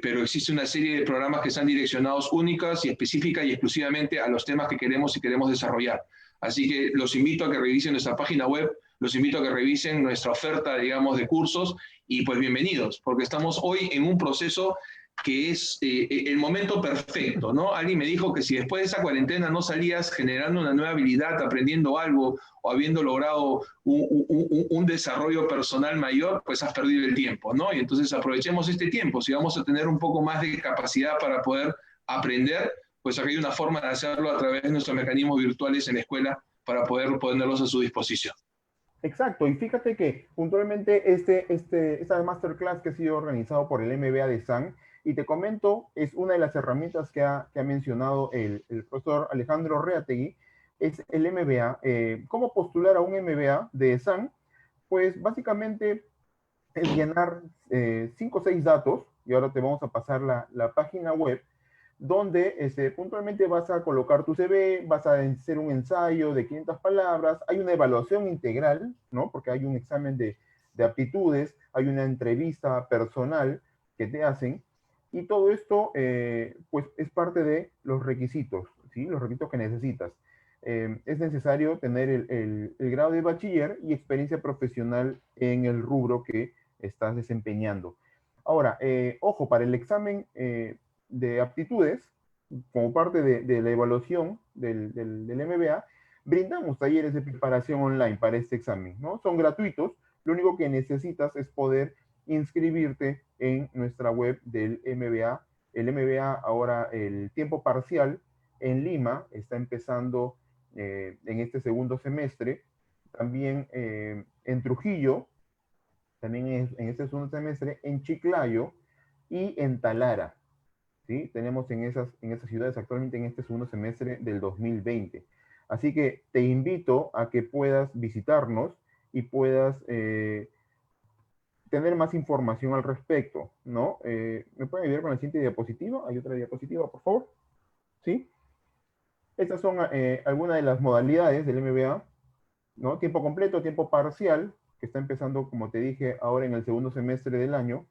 pero existe una serie de programas que están direccionados únicas y específicas y exclusivamente a los temas que queremos y queremos desarrollar. Así que los invito a que revisen nuestra página web, los invito a que revisen nuestra oferta, digamos, de cursos y pues bienvenidos, porque estamos hoy en un proceso que es el momento perfecto, ¿no? Alguien me dijo que si después de esa cuarentena no salías generando una nueva habilidad, aprendiendo algo o habiendo logrado un desarrollo personal mayor, pues has perdido el tiempo, ¿no? Y entonces aprovechemos este tiempo, si vamos a tener un poco más de capacidad para poder aprender, pues aquí hay una forma de hacerlo a través de nuestros mecanismos virtuales en la escuela para poder ponerlos a su disposición. Exacto, y fíjate que puntualmente esta masterclass que ha sido organizado por el MBA de SAN, y te comento, es una de las herramientas que ha mencionado el profesor Alejandro Reategui, es el MBA. ¿Cómo postular a un MBA de SAN? Pues básicamente es llenar 5 o 6 datos, y ahora te vamos a pasar la página web, donde puntualmente vas a colocar tu CV, vas a hacer un ensayo de 500 palabras, hay una evaluación integral, ¿no? Porque hay un examen de aptitudes, hay una entrevista personal que te hacen, y todo esto, pues, es parte de los requisitos, ¿sí? Los requisitos que necesitas. Es necesario tener el grado de bachiller y experiencia profesional en el rubro que estás desempeñando. Ahora, ojo, para el examen de aptitudes, como parte de la evaluación del MBA, brindamos talleres de preparación online para este examen, ¿no? Son gratuitos, lo único que necesitas es poder inscribirte en nuestra web del MBA. El MBA ahora, el tiempo parcial en Lima está empezando en este segundo semestre, también en Trujillo, también en este segundo semestre, en Chiclayo y en Talara. ¿Sí? Tenemos en esas ciudades actualmente en este segundo semestre del 2020. Así que te invito a que puedas visitarnos y puedas tener más información al respecto, ¿no? ¿Me pueden ayudar con la siguiente diapositiva? ¿Hay otra diapositiva, por favor? ¿Sí? Estas son algunas de las modalidades del MBA, ¿no? Tiempo completo, tiempo parcial, que está empezando, como te dije, ahora en el segundo semestre del año,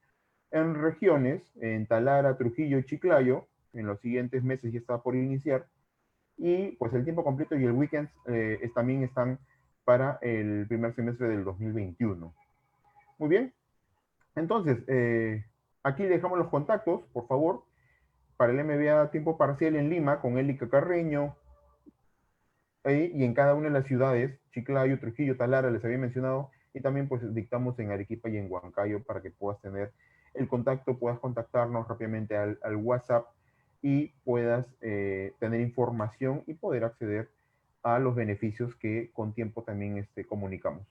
en regiones, en Talara, Trujillo y Chiclayo, en los siguientes meses ya está por iniciar, y pues el tiempo completo y el weekend también están para el primer semestre del 2021. Muy bien, entonces, aquí dejamos los contactos, por favor, para el MBA tiempo parcial en Lima, con Élica Carreño, y en cada una de las ciudades, Chiclayo, Trujillo, Talara, les había mencionado, y también pues dictamos en Arequipa y en Huancayo para que puedas tener el contacto, puedas contactarnos rápidamente al WhatsApp y puedas tener información y poder acceder a los beneficios que con tiempo también comunicamos.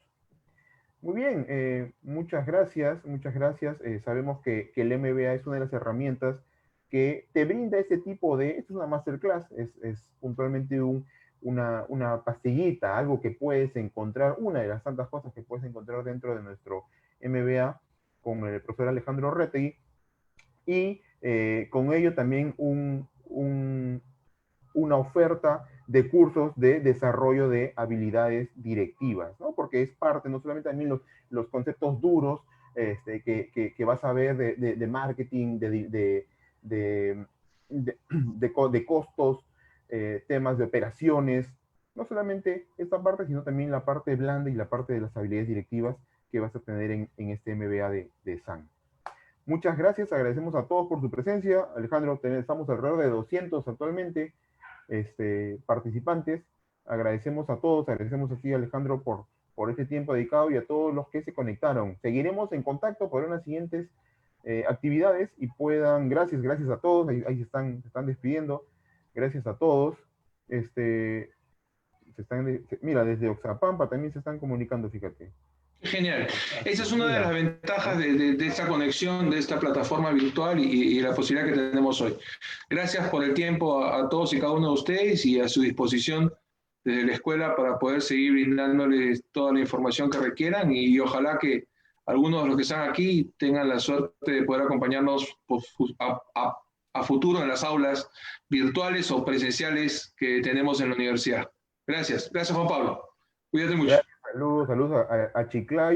Muy bien, muchas gracias, muchas gracias. Sabemos que el MBA es una de las herramientas que te brinda este tipo de, esto es una masterclass, es puntualmente una pastillita, algo que puedes encontrar, una de las tantas cosas que puedes encontrar dentro de nuestro MBA con el profesor Alejandro Rettegui, y con ello también una oferta de cursos de desarrollo de habilidades directivas, ¿no? Porque es parte, no solamente también los conceptos duros que vas a ver de marketing, de costos, temas de operaciones, no solamente esta parte, sino también la parte blanda y la parte de las habilidades directivas que vas a tener en este MBA de SAN. Muchas gracias, agradecemos a todos por su presencia. Alejandro, estamos alrededor de 200 actualmente participantes. Agradecemos a todos, agradecemos a ti, Alejandro, por este tiempo dedicado y a todos los que se conectaron. Seguiremos en contacto para unas siguientes actividades y puedan, gracias a todos, ahí se están despidiendo, gracias a todos. Mira, desde Oxapampa también se están comunicando, fíjate. Genial. Esa es una de las ventajas de esta conexión, de esta plataforma virtual y la posibilidad que tenemos hoy. Gracias por el tiempo a todos y cada uno de ustedes y a su disposición desde la escuela para poder seguir brindándoles toda la información que requieran y ojalá que algunos de los que están aquí tengan la suerte de poder acompañarnos a futuro en las aulas virtuales o presenciales que tenemos en la universidad. Gracias. Gracias, Juan Pablo. Cuídate mucho. Saludos a Chiclayo.